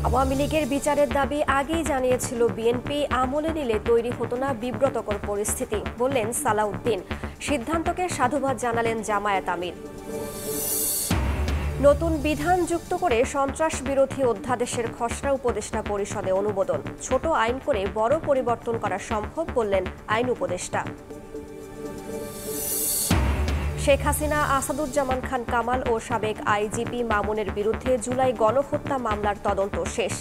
আওয়ামী লীগের বিচারের দাবি আগেই জানিয়েছিল বিএনপি, আমলে নিলে তৈরি হতো না বিব্রতকর পরিস্থিতি, বললেন সালাউদ্দিন। সিদ্ধান্তকে সাধুবাদ জানালেন জামায়াত আমির। নতুন বিধান যুক্ত করে সন্ত্রাস বিরোধী অধ্যাদেশের খসড়া উপদেষ্টা পরিষদে অনুমোদন। ছোট আইন করে বড় পরিবর্তন করা সম্ভব, বললেন আইন উপদেষ্টা। শেখ হাসিনা, আসাদুজ্জামান খান কামাল ও সাবেক আইজিপি মামুনের বিরুদ্ধে জুলাই গণহত্যা মামলার তদন্ত শেষ।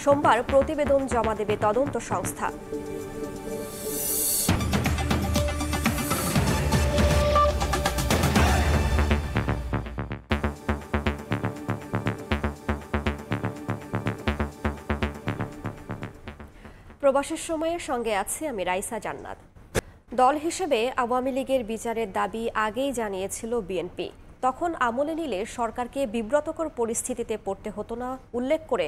সোমবার প্রতিবেদন জমা দেবে তদন্ত সংস্থা। প্রবাসের সময়ের সঙ্গে আছি আমি রাইসা জান্নাত। দল হিসেবে আওয়ামী লীগের বিচারের দাবি আগেই জানিয়েছিল বিএনপি। তখন আমলে নিলে সরকারকে বিব্রতকর পরিস্থিতিতে পড়তে হতো না উল্লেখ করে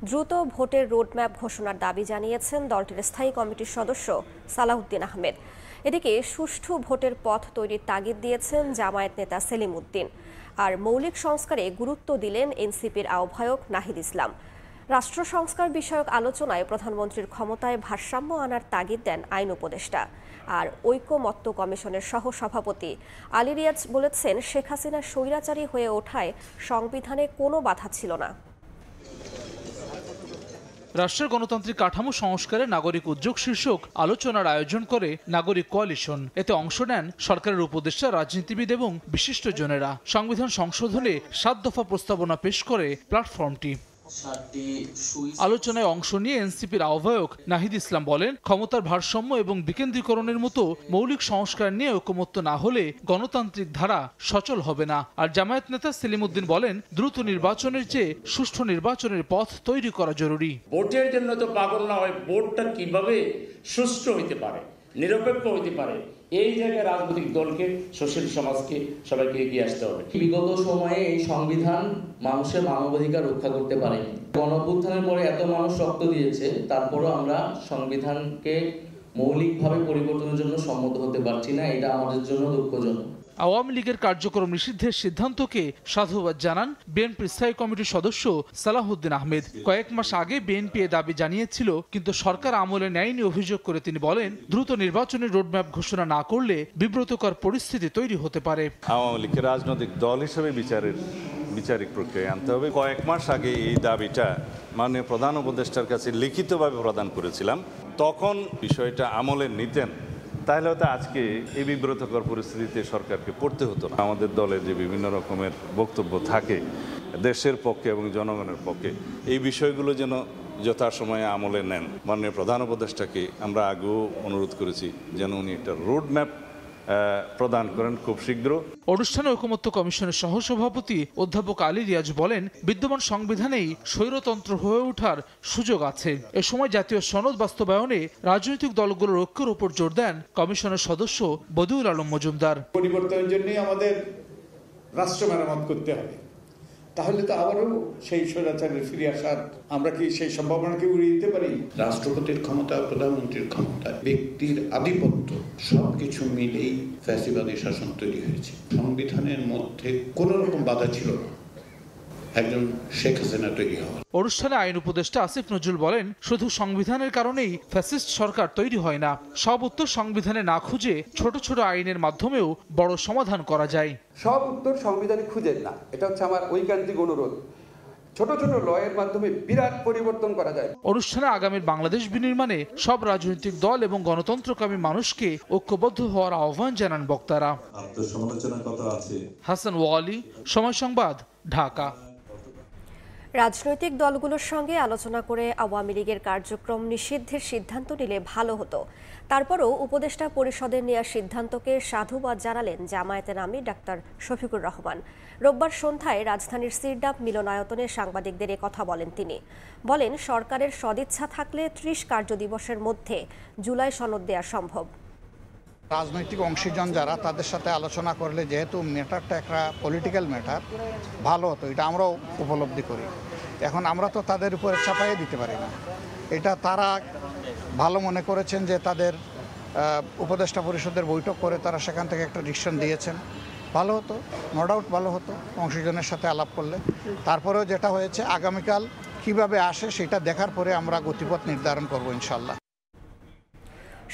দ্রুত ভোটের রোডম্যাপ ঘোষণার দাবি জানিয়েছেন দলটির স্থায়ী কমিটির সদস্য সালাউদ্দিন আহমেদ। এদিকে সুষ্ঠু ভোটের পথ তৈরির তাগিদ দিয়েছেন জামায়াত নেতা সেলিম উদ্দিন। আর মৌলিক সংস্কারে গুরুত্ব দিলেন এনসিপির আহ্বায়ক নাহিদ ইসলাম। রাষ্ট্র সংস্কার বিষয়ক আলোচনায় প্রধানমন্ত্রীর ক্ষমতায় ভারসাম্য আনার তাগিদ দেন আইন উপদেষ্টা। আর ঐকমত্য কমিশনের সহসভাপতি আলী রিয়াজ বলেছেন, শেখ হাসিনা স্বৈরাচারী হয়ে ওঠায় সংবিধানে কোনো বাধা ছিল না। রাষ্ট্রের গণতান্ত্রিক কাঠামো সংস্কারে নাগরিক উদ্যোগ শীর্ষক আলোচনার আয়োজন করে নাগরিক কোয়ালিশন। এতে অংশ নেন সরকারের উপদেষ্টা, রাজনীতিবিদ এবং বিশিষ্টজনেরা। সংবিধান সংশোধনে 7 দফা প্রস্তাবনা পেশ করে প্ল্যাটফর্মটি। আলোচনায় অংশ নিয়ে এনসিপির আহ্বায়ক নাহিদ ইসলাম বলেন, ক্ষমতার ভারসাম্য এবং বিকেন্দ্রীকরণের মতো মৌলিক সংস্কার নিয়ে ঐকমত্য না হলে গণতান্ত্রিক ধারা সচল হবে না। আর জামায়াত নেতা সেলিম উদ্দিন বলেন, দ্রুত নির্বাচনের চেয়ে সুষ্ঠু নির্বাচনের পথ তৈরি করা জরুরি। ভোটের জন্য তো পাগল না হয়, ভোটটা কিভাবে সুষ্ঠু হইতে পারে, নিরপেক্ষ হইতে পারে, এই জায়গায় রাজনৈতিক দলকে, সোশ্যাল সমাজকে সবাইকে এগিয়ে আসতে হবে। বিগত সময়ে এই সংবিধান মানুষের মানবাধিকার রক্ষা করতে পারেনি। গণঅভ্যুত্থানের পরে এত মানুষ রক্ত দিয়েছে, তারপরও আমরা সংবিধানকে মৌলিকভাবে পরিবর্তনের জন্য সম্মত হতে পারছি না। এটা আমাদের জন্য দুঃখজনক। আওয়ামী লীগের কার্যক্রম নিষিদ্ধের সিদ্ধান্তকে সাধুবাদ জানান বিএনপির স্থায়ী কমিটির সদস্য সালাউদ্দিন আহমেদ। কয়েক মাস আগে বিএনপি এ দাবি জানিয়েছিল, কিন্তু সরকার আমলে নেয়নি অভিযোগ করে তিনি বলেন, দ্রুত নির্বাচনের রোডম্যাপ ঘোষণা না করলে বিব্রতকর পরিস্থিতি তৈরি হতে পারে। আওয়ামী লীগকে রাজনৈতিক দল হিসেবে বিচারিক প্রক্রিয়া আনতে হবে। কয়েক মাস আগে এই দাবিটা মাননীয় প্রধান উপদেষ্টার কাছে লিখিতভাবে প্রদান করেছিলাম। তখন বিষয়টা আমলে নিতেন, তাহলে হয়তো আজকে এই বিব্রতকর পরিস্থিতিতে সরকারকে পড়তে হতো না। আমাদের দলের যে বিভিন্ন রকমের বক্তব্য থাকে দেশের পক্ষে এবং জনগণের পক্ষে, এই বিষয়গুলো যেন যথাসময়ে আমলে নেন। মাননীয় প্রধান উপদেষ্টাকে আমরা আগেও অনুরোধ করেছি যেন উনি একটা রোডম্যাপ প্রদান করেন খুব শীঘ্র। অনুষ্ঠানে ঐকমত্য কমিশনের সহসভাপতি অধ্যাপক আলী রিয়াজ বলেন, বিদ্যমান সংবিধানেই স্বৈরতন্ত্র হয়ে ওঠার সুযোগ আছে। এ সময় জাতীয় সনদ বাস্তবায়নে রাজনৈতিক দলগুলোর ঐক্যের উপর জোর দেন কমিশনের সদস্য বদিউল আলম মজুমদার। পরিবর্তনের জন্যই আমাদের রাষ্ট্র মেরামত করতে হবে, তাহলে তো আবারও সেই স্বৈরাচারের ফিরে আসার আমরা কি সেই সম্ভাবনাকে উড়িয়ে দিতে পারি? রাষ্ট্রপতির ক্ষমতা, প্রধানমন্ত্রীর ক্ষমতা, ব্যক্তির আধিপত্য সবকিছু মিলেই ফ্যাসিবাদী শাসন তৈরি হয়েছে। সংবিধানের মধ্যে কোনো রকম বাধা ছিল না একজন শেখ হাসিনা তৈরি হওয়া। অনুষ্ঠানে আইন উপদেষ্টা আসিফ নজরুল বলেন, শুধু সংবিধানের কারণেই ফ্যাসিস্ট সরকার তৈরি হয় না, সব উত্তর সংবিধানে না খুঁজে ছোট ছোট আইনের মাধ্যমেও বড় সমাধান করা যায়। সব উত্তর সংবিধানে খুঁজেন না, এটা হচ্ছে আমার ঐকান্তিক অনুরোধ। ছোট ছোট লয়ের মাধ্যমে বিরাট পরিবর্তন করা যায়। অনুষ্ঠানে আগামীর বাংলাদেশ বিনির্মাণে সব রাজনৈতিক দল এবং গণতন্ত্রকামী মানুষকে ঐক্যবদ্ধ হওয়ার আহ্বান জানান বক্তারা। আত্মসমালোচনার কথা আছে। হাসান ওয়ালি, সময় সংবাদ, ঢাকা। রাজনৈতিক দলগুলোর সঙ্গে আলোচনা করে আওয়ামী লীগের কার্যক্রম নিষিদ্ধের সিদ্ধান্ত নিলে ভালো হতো। তারপরও উপদেষ্টা পরিষদের নেওয়া সিদ্ধান্তকে সাধুবাদ জানালেন জামায়াতের আমির ডাক্তার শফিকুর রহমান। রোববার সন্ধ্যায় রাজধানীর সিরডাপ মিলনায়তনে সাংবাদিকদের কথা বলেন তিনি। বলেন, সরকারের সদিচ্ছা থাকলে 30 কার্যদিবসের মধ্যে জুলাই সনদ দেওয়া সম্ভব। রাজনৈতিক অংশীজন যারা, তাদের সাথে আলোচনা করলে যেহেতু ম্যাটারটা একটা পলিটিক্যাল ম্যাটার, ভালো হতো, এটা আমরাও উপলব্ধি করি। এখন আমরা তো তাদের উপরে চাপাইয়ে দিতে পারি না। এটা তারা ভালো মনে করেছেন যে তাদের উপদেষ্টা পরিষদের বৈঠক করে তারা সেখান থেকে একটা ডিসিশন দিয়েছেন, ভালো হতো, নো ডাউট ভালো হতো অংশীজনের সাথে আলাপ করলে। তারপরেও যেটা হয়েছে, আগামীকাল কিভাবে আসে সেটা দেখার পরে আমরা গতিপথ নির্ধারণ করব ইনশাল্লাহ।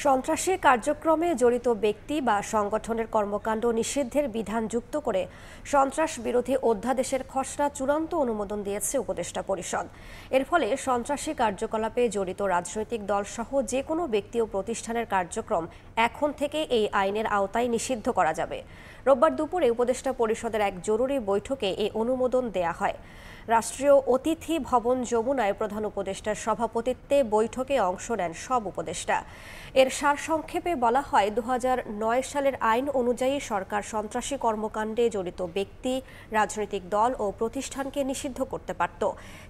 সন্ত্রাসী কার্যক্রমে জড়িত ব্যক্তি বা সংগঠনের কর্মকাণ্ড নিষিদ্ধের বিধান যুক্ত করে সন্ত্রাস বিরোধী অধ্যাদেশের খসড়া চূড়ান্ত অনুমোদন দিয়েছে উপদেষ্টা পরিষদ। এর ফলে সন্ত্রাসী কার্যকলাপে জড়িত রাজনৈতিক দলসহ যে কোনো ব্যক্তি ও প্রতিষ্ঠানের কার্যক্রম এখন থেকে এই আইনের আওতায় নিষিদ্ধ করা যাবে। রোববার দুপুরে উপদেষ্টা পরিষদের এক জরুরি বৈঠকে এই অনুমোদন দেয়া হয়। রাষ্ট্রীয় অতিথি ভবন যমুনায় প্রধান উপদেষ্টার সভাপতিত্বে বৈঠকে অংশ নেন সব উপদেষ্টা। এর সারসংক্ষেপে বলা হয়, 2009 সালের আইন অনুযায়ী সরকার সন্ত্রাসী কর্মকাণ্ডে জড়িত ব্যক্তি, রাজনৈতিক দল ও প্রতিষ্ঠানকে নিষিদ্ধ করতে পারত,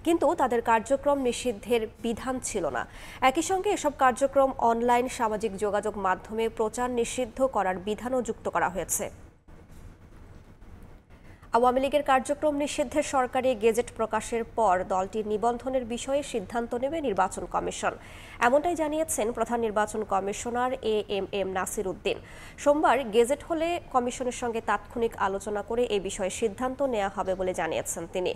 কিন্তু তাদের কার্যক্রম নিষিদ্ধের বিধান ছিল না। একই সঙ্গে এসব কার্যক্রম অনলাইন সামাজিক যোগাযোগ মাধ্যমে প্রচার নিষিদ্ধ করার বিধানও যুক্ত করা হয়েছে। আওয়ামী লীগের কার্যক্রম নিষিদ্ধের সরকারি গেজেট প্রকাশের পর দলটির নিবন্ধনের বিষয়ে সিদ্ধান্ত নেবে নির্বাচন কমিশন, এমনটাই জানিয়েছেন প্রধান নির্বাচন কমিশনার এএমএম নাসির উদ্দিন। সোমবার গেজেট হলে কমিশনের সঙ্গে তাৎক্ষণিক আলোচনা করে এ বিষয়ে সিদ্ধান্ত নেওয়া হবে বলে জানিয়েছেন তিনি।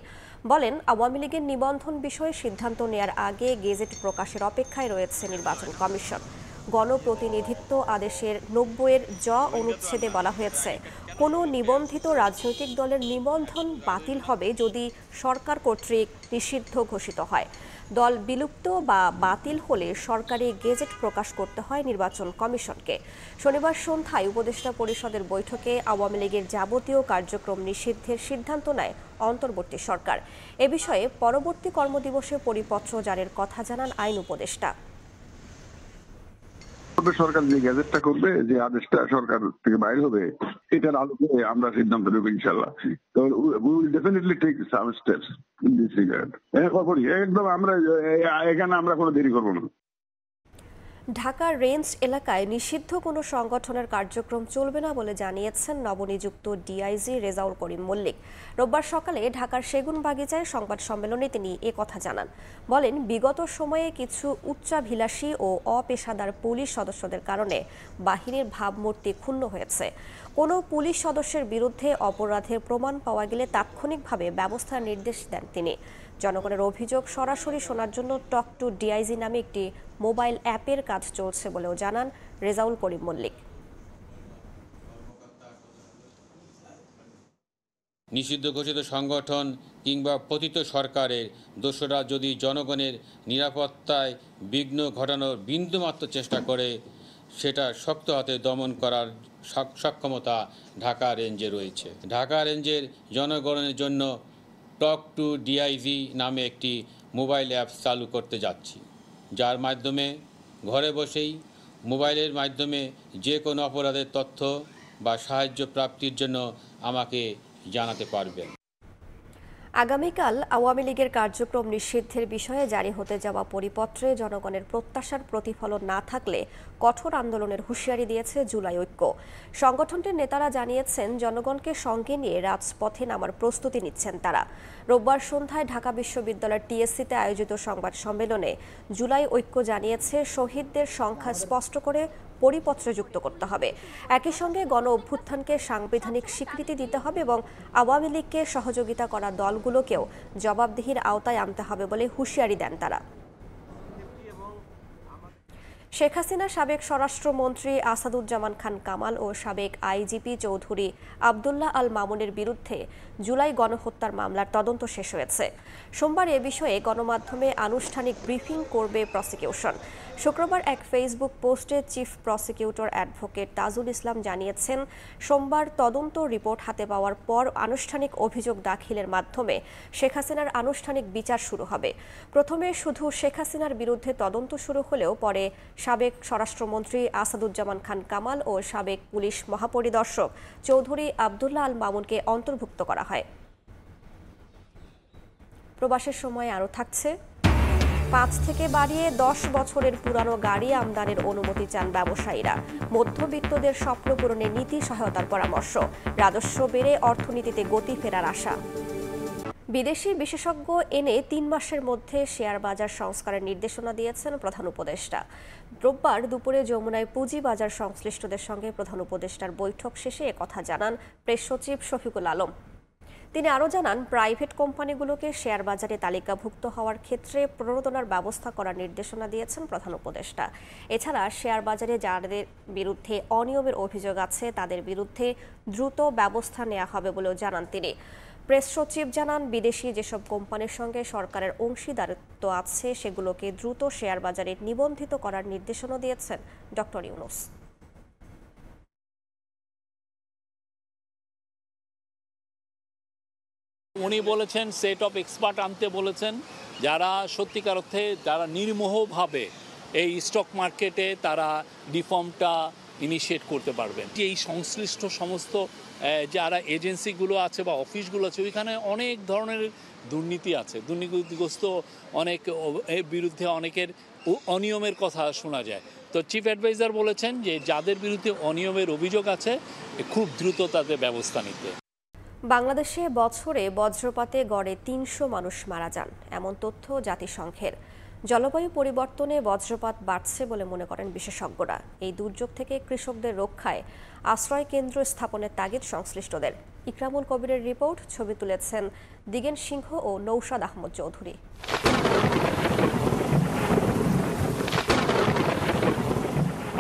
বলেন, আওয়ামী লীগের নিবন্ধন বিষয়ে সিদ্ধান্ত নেওয়ার আগে গেজেট প্রকাশের অপেক্ষায় রয়েছে নির্বাচন কমিশন। গণপ্রতিনিধিত্ব আদেশের 90-এর জ অনুচ্ছেদে বলা হয়েছে, কোনো নিবন্ধিত রাজনৈতিক দলের নিবন্ধন বাতিল হবে যদি সরকার কর্তৃক নিষিদ্ধ ঘোষিত হয়। দল বিলুপ্ত বা বাতিল হলে সরকারি গেজেট প্রকাশ করতে হয় নির্বাচন কমিশনকে। শনিবার সন্ধ্যায় উপদেষ্টা পরিষদের বৈঠকে আওয়ামী লীগের যাবতীয় কার্যক্রম নিষিদ্ধের সিদ্ধান্ত নেয় অন্তর্বর্তী সরকার। এ বিষয়ে পরবর্তী কর্মদিবসে পরিপত্র জারির কথা জানান আইন উপদেষ্টা। সরকার যে গ্যাজেটটা করবে, যে আদেশটা সরকার থেকে বাইর হবে, এটার আলোকে আমরা সিদ্ধান্ত নেব ইনশাআল্লাহ। তো we will definitely take some steps in this regard. একদম আমরা এখানে আমরা কোনো দেরি করব না। ঢাকা রেঞ্জ এলাকায় নিষিদ্ধ কোনো সংগঠনের কার্যক্রম চলবে না বলে জানিয়েছেন নবনিযুক্ত ডিআইজি রেজাউল করিম মল্লিক। রোববার সকালে ঢাকার সেগুনবাগিচায় সংবাদ সম্মেলনে তিনি একথা জানান। বলেন, বিগত সময়ে কিছু উচ্চাভিলাষী ও অপেশাদার পুলিশ সদস্যদের কারণে বাহিনীর ভাবমূর্তি ক্ষুণ্ণ হয়েছে। কোনো পুলিশ সদস্যের বিরুদ্ধে অপরাধের প্রমাণ পাওয়া গেলে তাৎক্ষণিকভাবে ব্যবস্থার নির্দেশ দেন তিনি। জনগণের অভিযোগ সরাসরি শোনার জন্য টক টু ডিআইজি নামে একটি মোবাইল অ্যাপের কাজ চলছে বলেও জানান রেজাউল করিম মল্লিক। নিষিদ্ধ ঘোষিত সংগঠন কিংবা পতিত সরকারের দোসররা যদি জনগণের নিরাপত্তায় বিঘ্ন ঘটানোর বিন্দুমাত্র চেষ্টা করে, সেটা শক্ত হাতে দমন করার সক্ষমতা ঢাকা রেঞ্জে রয়েছে। ঢাকা রেঞ্জের জনগণের জন্য টক টু ডিআইজি নামে একটি মোবাইল অ্যাপ চালু করতে যাচ্ছি, যার মাধ্যমে ঘরে বসেই মোবাইলের মাধ্যমে যে কোনো অপরাধের তথ্য বা সাহায্য প্রাপ্তির জন্য আমাকে জানাতে পারবেন। আগামীকাল আওয়ামী লীগের কার্যক্রম নিষিদ্ধের বিষয়ে জারি হতে যাওয়া পরিপত্রে জনগণের প্রত্যাশার প্রতিফলন না থাকলে কঠোর আন্দোলনের হুঁশিয়ারি দিয়েছে জুলাই ঐক্য। সংগঠনটির নেতারা জানিয়েছেন, জনগণকে সঙ্গে নিয়ে রাজপথে নামার প্রস্তুতি নিচ্ছেন তারা। রোববার সন্ধ্যায় ঢাকা বিশ্ববিদ্যালয়ের টিএসসিতে আয়োজিত সংবাদ সম্মেলনে জুলাই ঐক্য জানিয়েছে, শহীদদের সংখ্যা স্পষ্ট করে পরিপত্রে যুক্ত করতে হবে। একই সঙ্গে গণ অভ্যুত্থানকে সাংবিধানিক স্বীকৃতি দিতে হবে এবং আওয়ামী লীগকে সহযোগিতা করা দলগুলোকেও জবাবদিহির আওতায় আনতে হবে বলে হুঁশিয়ারি দেন তারা। শেখ হাসিনার সাবেক স্বরাষ্ট্রমন্ত্রী আসাদুজ্জামান খান কামাল ও সাবেক আইজিপি চৌধুরী আবদুল্লাহ আল মামুনের বিরুদ্ধে জুলাই গণহত্যার মামলার তদন্ত শেষ হয়েছে। সোমবার এ বিষয়ে গণমাধ্যমে আনুষ্ঠানিক ব্রিফিং করবে প্রসিকিউশন। শুক্রবার এক ফেসবুক পোস্টে chief prosecutor advocate Tajul Islam জানিয়েছেন, সোমবার তদন্ত রিপোর্ট হাতে পাওয়ার পর আনুষ্ঠানিক অভিযোগ দাখিলের মাধ্যমে শেখ হাসিনার আনুষ্ঠানিক বিচার শুরু হবে। প্রথমে শুধু শেখ হাসিনার বিরুদ্ধে তদন্ত শুরু হলেও পরে সাবেক স্বরাষ্ট্রমন্ত্রী আসাদুজ্জামান খান কামাল ও সাবেক পুলিশ মহাপরিদর্শক চৌধুরী আবদুল্লাহ আল মামুনকে অন্তর্ভুক্ত করা হয়। প্রবাসের সময় আরও থাকছে, 5 থেকে বাড়িয়ে 10 বছরের পুরানো গাড়ি আমদানির অনুমতি চান ব্যবসায়ীরা। মধ্যবিত্তদের স্বপ্ন পূরণে নীতি সহায়তার পরামর্শ। রাজস্ব বেড়ে অর্থনীতিতে গতি ফেরার আশা। বিদেশি বিশেষজ্ঞ এনে 3 মাসের মধ্যে শেয়ার বাজার সংস্কারের নির্দেশনা দিয়েছেন প্রধান উপদেষ্টা। রোববার দুপুরে যমুনায় পুঁজিবাজার সংশ্লিষ্টদের সঙ্গে প্রধান উপদেষ্টার বৈঠক শেষে একথা জানান প্রেস সচিব শফিকুল আলম। তিনি আরও জানান, প্রাইভেট কোম্পানিগুলোকে শেয়ার বাজারে তালিকাভুক্ত হওয়ার ক্ষেত্রে প্রণোদনার ব্যবস্থা করার নির্দেশনা দিয়েছেন প্রধান উপদেষ্টা। এছাড়া শেয়ার বাজারে যাদের বিরুদ্ধে অনিয়মের অভিযোগ আছে তাদের বিরুদ্ধে দ্রুত ব্যবস্থা নেওয়া হবে বলেও জানান তিনি। প্রেস সচিব জানান, বিদেশি যেসব কোম্পানির সঙ্গে সরকারের অংশীদারিত্ব আছে সেগুলোকে দ্রুত শেয়ার বাজারে নিবন্ধিত করার নির্দেশনা দিয়েছেন ডক্টর ইউনূস। উনি বলেছেন সেট অফ এক্সপার্ট আনতে বলেছেন, যারা সত্যিকার অর্থে যারা নির্মোহভাবে এই স্টক মার্কেটে তারা ডিফর্মটা ইনিশিয়েট করতে পারবেন। এই সংশ্লিষ্ট সমস্ত যারা এজেন্সিগুলো আছে বা অফিসগুলো আছে ওইখানে অনেক ধরনের দুর্নীতি আছে, দুর্নীতিগ্রস্ত অনেক এর বিরুদ্ধে অনেকের অনিয়মের কথা শোনা যায়। তো চিফ অ্যাডভাইজার বলেছেন যে যাদের বিরুদ্ধে অনিয়মের অভিযোগ আছে খুব দ্রুত তাদের ব্যবস্থা নিতে। বাংলাদেশে বছরে বজ্রপাতে গড়ে ৩০০ মানুষ মারা যান, এমন তথ্য জাতিসংঘের। জলবায়ু পরিবর্তনে বজ্রপাত বাড়ছে বলে মনে করেন বিশেষজ্ঞরা। এই দুর্যোগ থেকে কৃষকদের রক্ষায় আশ্রয় কেন্দ্র স্থাপনের তাগিদ সংশ্লিষ্টদের। ইকরামুল কবিরের রিপোর্ট, ছবি তুলেছেন দিগেন সিংহ ও নৌশাদ আহমদ চৌধুরী।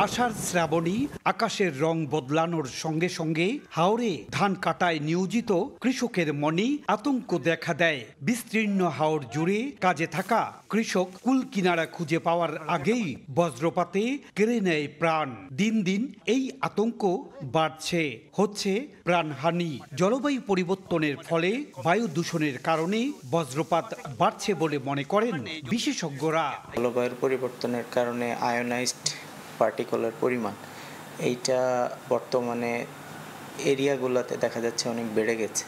আষাঢ় শ্রাবণী আকাশের রং বদলানোর সঙ্গে সঙ্গে হাওরে ধান কাটায় নিয়োজিত কৃষকের মনে আতঙ্ক দেখা দেয়। বিস্তীর্ণ হাওর জুড়ে কাজে থাকা কৃষক কুল কিনারা খুঁজে পাওয়ার আগেই বজ্রপাতে কেড়ে নেয় প্রাণ। দিন দিন এই আতঙ্ক বাড়ছে, হচ্ছে প্রাণহানি। জলবায়ু পরিবর্তনের ফলে বায়ু দূষণের কারণে বজ্রপাত বাড়ছে বলে মনে করেন বিশেষজ্ঞরা। জলবায়ুর পরিবর্তনের কারণে আয়োনাইজড পার্টিকুলার পরিমাণ এইটা বর্তমানে এরিয়াগুলোতে দেখা যাচ্ছে অনেক বেড়ে গেছে।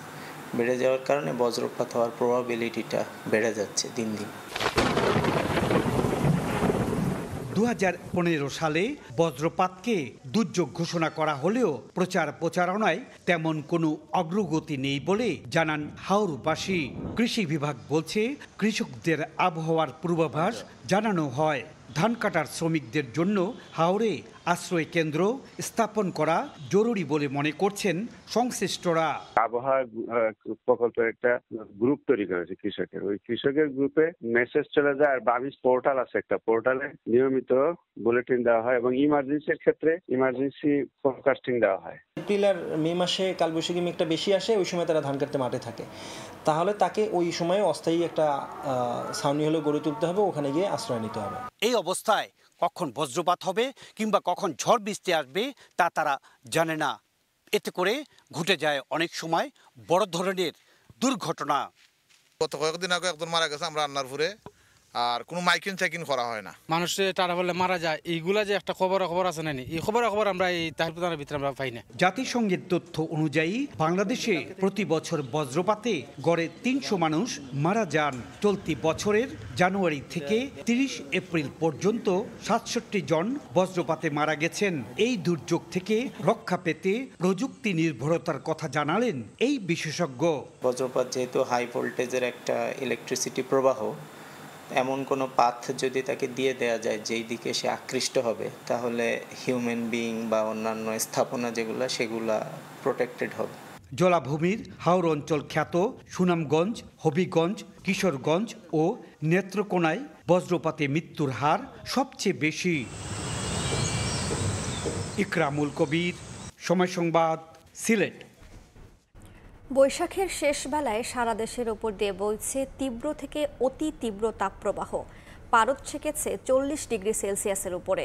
বেড়ে যাওয়ার কারণে বজ্রপাত হওয়ার প্রবাবিলিটিটা বেড়ে যাচ্ছে দিন দিন। 2015 সালে বজ্রপাতকে দুর্যোগ ঘোষণা করা হলেও প্রচারণায় তেমন কোনো অগ্রগতি নেই বলে জানান হাওরবাসী। কৃষি বিভাগ বলছে, কৃষকদের আবহাওয়ার পূর্বাভাস জানানো হয়। ধান কাটার শ্রমিকদের জন্য হাওরে আশ্রয় কেন্দ্র স্থাপন করা জরুরি বলে মনে করছেন সংশ্লিষ্টরা। আবহাওয়া প্রকল্পের একটা গ্রুপ তৈরি করেছে কৃষকের, ওই কৃষকের গ্রুপে মেসেজ চলে যায় আর বাবিস পোর্টাল আছে, একটা পোর্টালে নিয়মিত বুলেটিন দেওয়া হয় এবং ইমার্জেন্সির ক্ষেত্রে ইমার্জেন্সি ফোরকাস্টিং দেওয়া হয়। এপ্রিল আর মে মাসে কালবৈশাখী মেঘটা বেশি আসে, ওই সময় তারা ধান কাটতে মাঠে থাকে, তাহলে তাকে ওই সময় অস্থায়ী একটা ছাউনি হলে গড়ে তুলতে হবে, ওখানে গিয়ে আশ্রয় নিতে হবে। এই অবস্থায় কখন বজ্রপাত হবে কিংবা কখন ঝড় বৃষ্টি আসবে তা তারা জানে না। এতে করে ঘটে যায় অনেক সময় বড় ধরনের দুর্ঘটনা। গত কয়েকদিন আগে একজন মারা গেছে আমরা রান্নারপুরে, আর কোনো মাইকিং চেকিং করা হয় না, মানুষ টাটা বললে মারা যায়। এইগুলা যে একটা খবর আছে না, এই খবর আমরা এই তাহিরপুরের ভিতরে আমরা পাই না। জাতিসংঘের তথ্য অনুযায়ী বাংলাদেশে প্রতি বছর বজ্রপাতে গড়ে 300 মানুষ মারা যান। চলতি বছরের জানুয়ারি থেকে 30 এপ্রিল পর্যন্ত 67 জন বজ্রপাতে মারা গেছেন। এই দুর্যোগ থেকে রক্ষা পেতে প্রযুক্তি নির্ভরতার কথা জানালেন এই বিশেষজ্ঞ। বজ্রপাত যেহেতু হাই ভোল্টেজের একটা ইলেকট্রিসিটি প্রবাহ, এমন কোনো পাথ যদি তাকে দিয়ে দেয়া যায় যেই দিকে সে আকৃষ্ট হবে, তাহলে হিউম্যান বিইং বা অন্যান্য স্থাপনা সেগুলা প্রোটেক্টেড হবে। জলাভূমির হাওর অঞ্চল খ্যাত সুনামগঞ্জ, হবিগঞ্জ, কিশোরগঞ্জ ও নেত্রকোনায় বজ্রপাতে মৃত্যুর হার সবচেয়ে বেশি। ইকরামুল কবির, সময় সংবাদ, সিলেট। বৈশাখের শেষ বেলায় সারা দেশের ওপর দিয়ে বইছে তীব্র থেকে অতি তীব্র তাপপ্রবাহ। পারদ ছেকেছে 40 ডিগ্রি সেলসিয়াসের উপরে।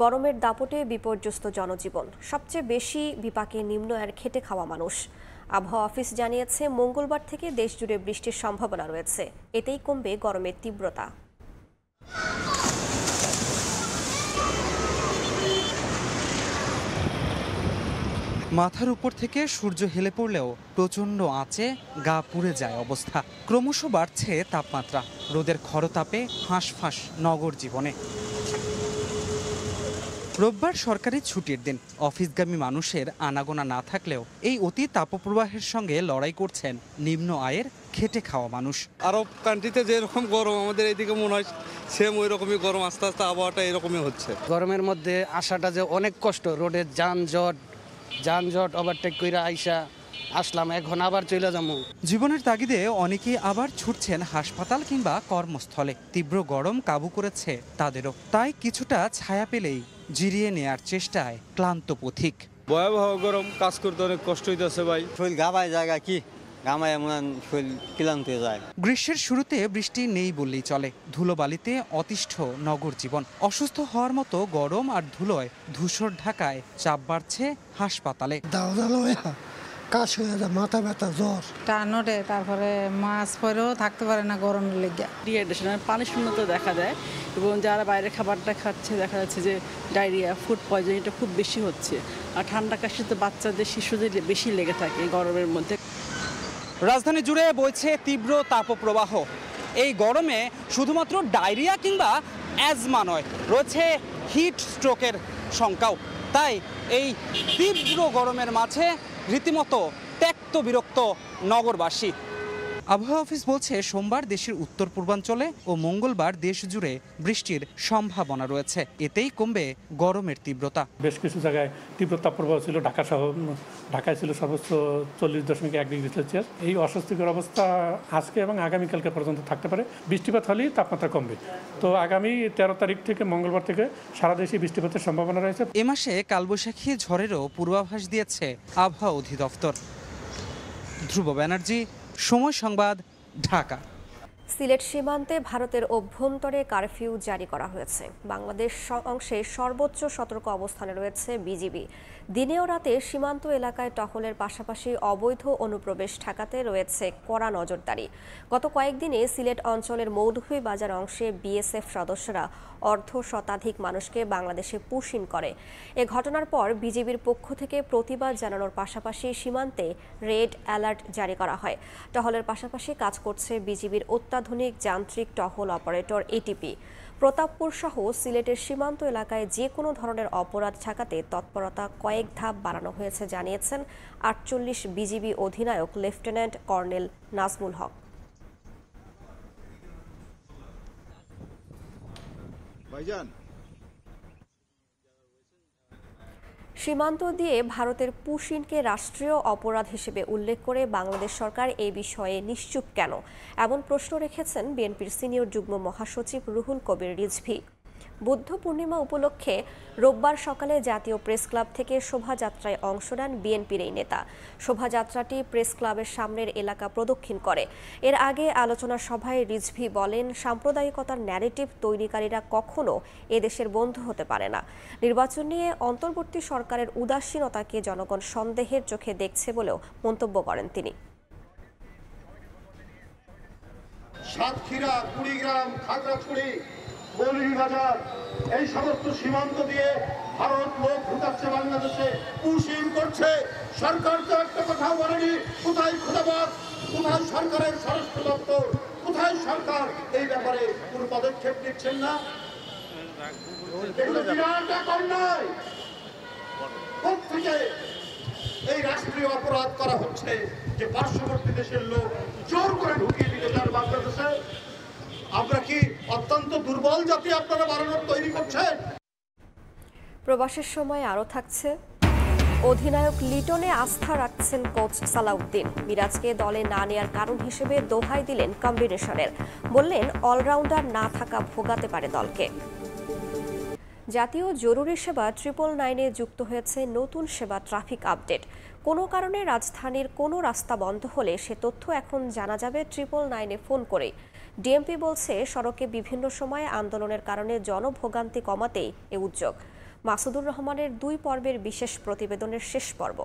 গরমের দাপটে বিপর্যস্ত জনজীবন, সবচেয়ে বেশি বিপাকে নিম্ন আয়ের খেটে খাওয়া মানুষ। আবহাওয়া অফিস জানিয়েছে, মঙ্গলবার থেকে দেশজুড়ে বৃষ্টির সম্ভাবনা রয়েছে, এতেই কমবে গরমের তীব্রতা। মাথার উপর থেকে সূর্য হেলে পড়লেও প্রচণ্ড আঁচে গা পুড়ে যায় অবস্থা। ক্রমশ বাড়ছে তাপমাত্রা, রোদের খরতাপে হাঁসফাঁস নগর জীবনে। রোববার সরকারি ছুটির দিন, অফিসগামী মানুষের আনাগোনা না থাকলেও এই অতি তাপপ্রবাহের সঙ্গে লড়াই করছেন নিম্ন আয়ের খেটে খাওয়া মানুষ। আরব কান্ট্রিতে যেরকম গরম, আমাদের এইদিকে মনে হয় সেম ওই রকমই গরম, আস্তে আস্তে আবহাওয়াটা এরকমই হচ্ছে। গরমের মধ্যে আসাটা যে অনেক কষ্ট, রোডের যানজট ওভারটেক কইরা আইসা আসলাম, এখন আবার চলে যাবো। জীবনের তাগিদে অনেকেই আবার ছুটছেন হাসপাতাল কিংবা কর্মস্থলে। তীব্র গরম কাবু করেছে তাদেরও, তাই কিছুটা ছায়া পেলেই জিরিয়ে নেয়ার চেষ্টায় ক্লান্ত পথিক। ভয়াবহ গরম, কাজ করতে অনেক কষ্ট হইতেছে ভাই। শরীর গাবায় জায়গা কি গামায় এমন শরীর ক্লান্ত হয়ে যায়। গ্রীষ্মের শুরুতে বৃষ্টি নেই বললেই চলে। ধুলোবালিতে অতিষ্ঠ নগর জীবন। অসুস্থ হওয়ার মতো গরম আর ধুলোয় ধূসর ঢাকায় চাপ বাড়ছে হাসপাতালে। কাশ হয়ে যায়, মাথা ব্যথা, জ্বর, টানোটে, তারপরে মাছ পরেও থাকতে পারে না গরমের লেগে। ডিহাইড্রেশন, পানি শূন্যতা দেখা দেয় এবং যারা বাইরের খাবারটা খাচ্ছে দেখা যাচ্ছে যে ডায়রিয়া, ফুড পয়জনিংটা খুব বেশি হচ্ছে। আর ঠান্ডা কাশিতে বাচ্চাদের, শিশুদের বেশি লেগে থাকে গরমের মধ্যে। রাজধানী জুড়ে বইছে তীব্র তাপপ্রবাহ। এই গরমে শুধুমাত্র ডায়রিয়া কিংবা অ্যাজমা নয়, রয়েছে হিট স্ট্রোকের শঙ্কাও। তাই এই তীব্র গরমের মাঝে রীতিমতো ত্যক্ত বিরক্ত নগরবাসী। আবহাওয়া অফিস বলছে সোমবার দেশের উত্তর পূর্বাঞ্চলে ও মঙ্গলবার দেশ জুড়ে বৃষ্টির সম্ভাবনা রয়েছে। এতেই কমবে গরমের তীব্রতা। বেশ কিছু জায়গায় তীব্র তাপপ্রবাহ ছিল, ঢাকায় ছিল সর্বোচ্চ 40.1 ডিগ্রি সেলসিয়াস। এই অস্বস্তিকর অবস্থা আজকে এবং আগামীকালকে পর্যন্ত থাকতে পারে। বৃষ্টিপাত হলেই তাপমাত্রা কমবে। তো আগামী 13 তারিখ থেকে, মঙ্গলবার থেকে সারা দেশে বৃষ্টিপাতের সম্ভাবনা রয়েছে। এ মাসে কালবৈশাখী ঝড়েরও পূর্বাভাস দিয়েছে আবহাওয়া অধিদপ্তর। ধ্রুব ব্যানার্জি, সময় সংবাদ, ঢাকা। সিলেট সীমান্তে ভারতের অভ্যন্তরে কারফিউ জারি করা হয়েছে। বাংলাদেশ অংশে সর্বোচ্চ সতর্ক অবস্থানে রয়েছে বিজিবি। দিনে ও রাতে সীমান্ত এলাকায় টহলের পাশাপাশি অবৈধ অনুপ্রবেশ ঠেকাতে রয়েছে কড়া নজরদারি। গত কয়েকদিনে সিলেট অঞ্চলের মৌলভীবাজার অংশে বিএসএফ সদস্যরা অর্ধশতাধিক মানুষকে বাংলাদেশে পুশ ইন করে। এ ঘটনার পর বিজিবির পক্ষ থেকে প্রতিবাদ জানানোর পাশাপাশি সীমান্তে রেড অ্যালার্ট জারি করা হয়। টহলের পাশাপাশি কাজ করছে বিজিবির অত্যাধুনিক যান্ত্রিক টহল অপারেটর এটিপি। প্রতাপপুর সহ সিলেটের সীমান্ত এলাকায় যে কোনো ধরনের অপরাধ ঠেকাতে তৎপরতা কয়েক ধাপ বাড়ানো হয়েছে জানিয়েছেন 48 বিজিবি অধিনায়ক লেফটেন্যান্ট কর্নেল নাজমুল হক। সীমান্ত দিয়ে ভারতের পুশ ইনকে রাষ্ট্রীয় অপরাধ হিসেবে উল্লেখ করে বাংলাদেশ সরকার এ বিষয়ে নিশ্চুপ কেন, এমন প্রশ্ন রেখেছেন বিএনপির সিনিয়র যুগ্ম মহাসচিব রুহুল কবির রিজভী। বুদ্ধ পূর্ণিমা উপলক্ষে রোববার সকালে জাতীয় প্রেস ক্লাব থেকে শোভাযাত্রায় অংশ নেন বিএনপির এই নেতা। শোভাযাত্রাটি প্রেস ক্লাবের সামনের এলাকা প্রদক্ষিণ করে। এর আগে আলোচনা সভায় রিজভী বলেন, সাম্প্রদায়িকতার ন্যারেটিভ তৈরিকারীরা কখনো এদেশের বন্ধু হতে পারে না। নির্বাচন নিয়ে অন্তর্বর্তী সরকারের উদাসীনতাকে জনগণ সন্দেহের চোখে দেখছে বলেও মন্তব্য করেন তিনি। সাতক্ষীরা, কুড়িগ্রাম, খাগড়াছড়ি, মৌলভীবাজার, এই সমস্ত সীমান্ত দিয়ে ভারত লোক ঢুকাচ্ছে বাংলাদেশে, পুশিং করছে। সরকার তো একটা কথাও বলেনি। কোথায় খুদাবাদ, কোথায় সরকারের স্বরাষ্ট্র দপ্তর, কোথায় সরকার এই ব্যাপারে কোন পদক্ষেপ নিচ্ছেন না? এগুলো বিরাট এক অন্যায়। কোত্থেকে এই রাষ্ট্রীয় অপরাধ করা হচ্ছে যে পার্শ্ববর্তী দেশের লোক জোর করে ঢুকিয়ে দিতে চান বাংলাদেশে? আমরা কি অত্যন্ত দুর্বল জাতি আপনারা বাড়ানোর তৈরি করছেন? প্রবাসের সময় আরও থাকছে, অধিনায়ক লিটনে আস্থা রাখছেন কোচ সালাউদ্দিন। মিরাজকে দলে না নেয়ার কারণ হিসেবে দোহাই দিলেন কম্বিনেশনের। বললেন, অলরাউন্ডার না থাকা ভোগাতে পারে দলকে। জাতীয় জরুরি সেবা 999-এ যুক্ত হয়েছে নতুন সেবা ট্রাফিক আপডেট। কোনো কারণে রাজধানীর কোনো রাস্তা বন্ধ হলে সে তথ্য এখন জানা যাবে 999-এ ফোন করে। ডিএমপি বলছে, সড়কে বিভিন্ন সময়ে আন্দোলনের কারণে জনভোগান্তি কমাতেই এ উদ্যোগ। মাসুদুর রহমানের 2 পর্বের বিশেষ প্রতিবেদনের শেষ পর্ব।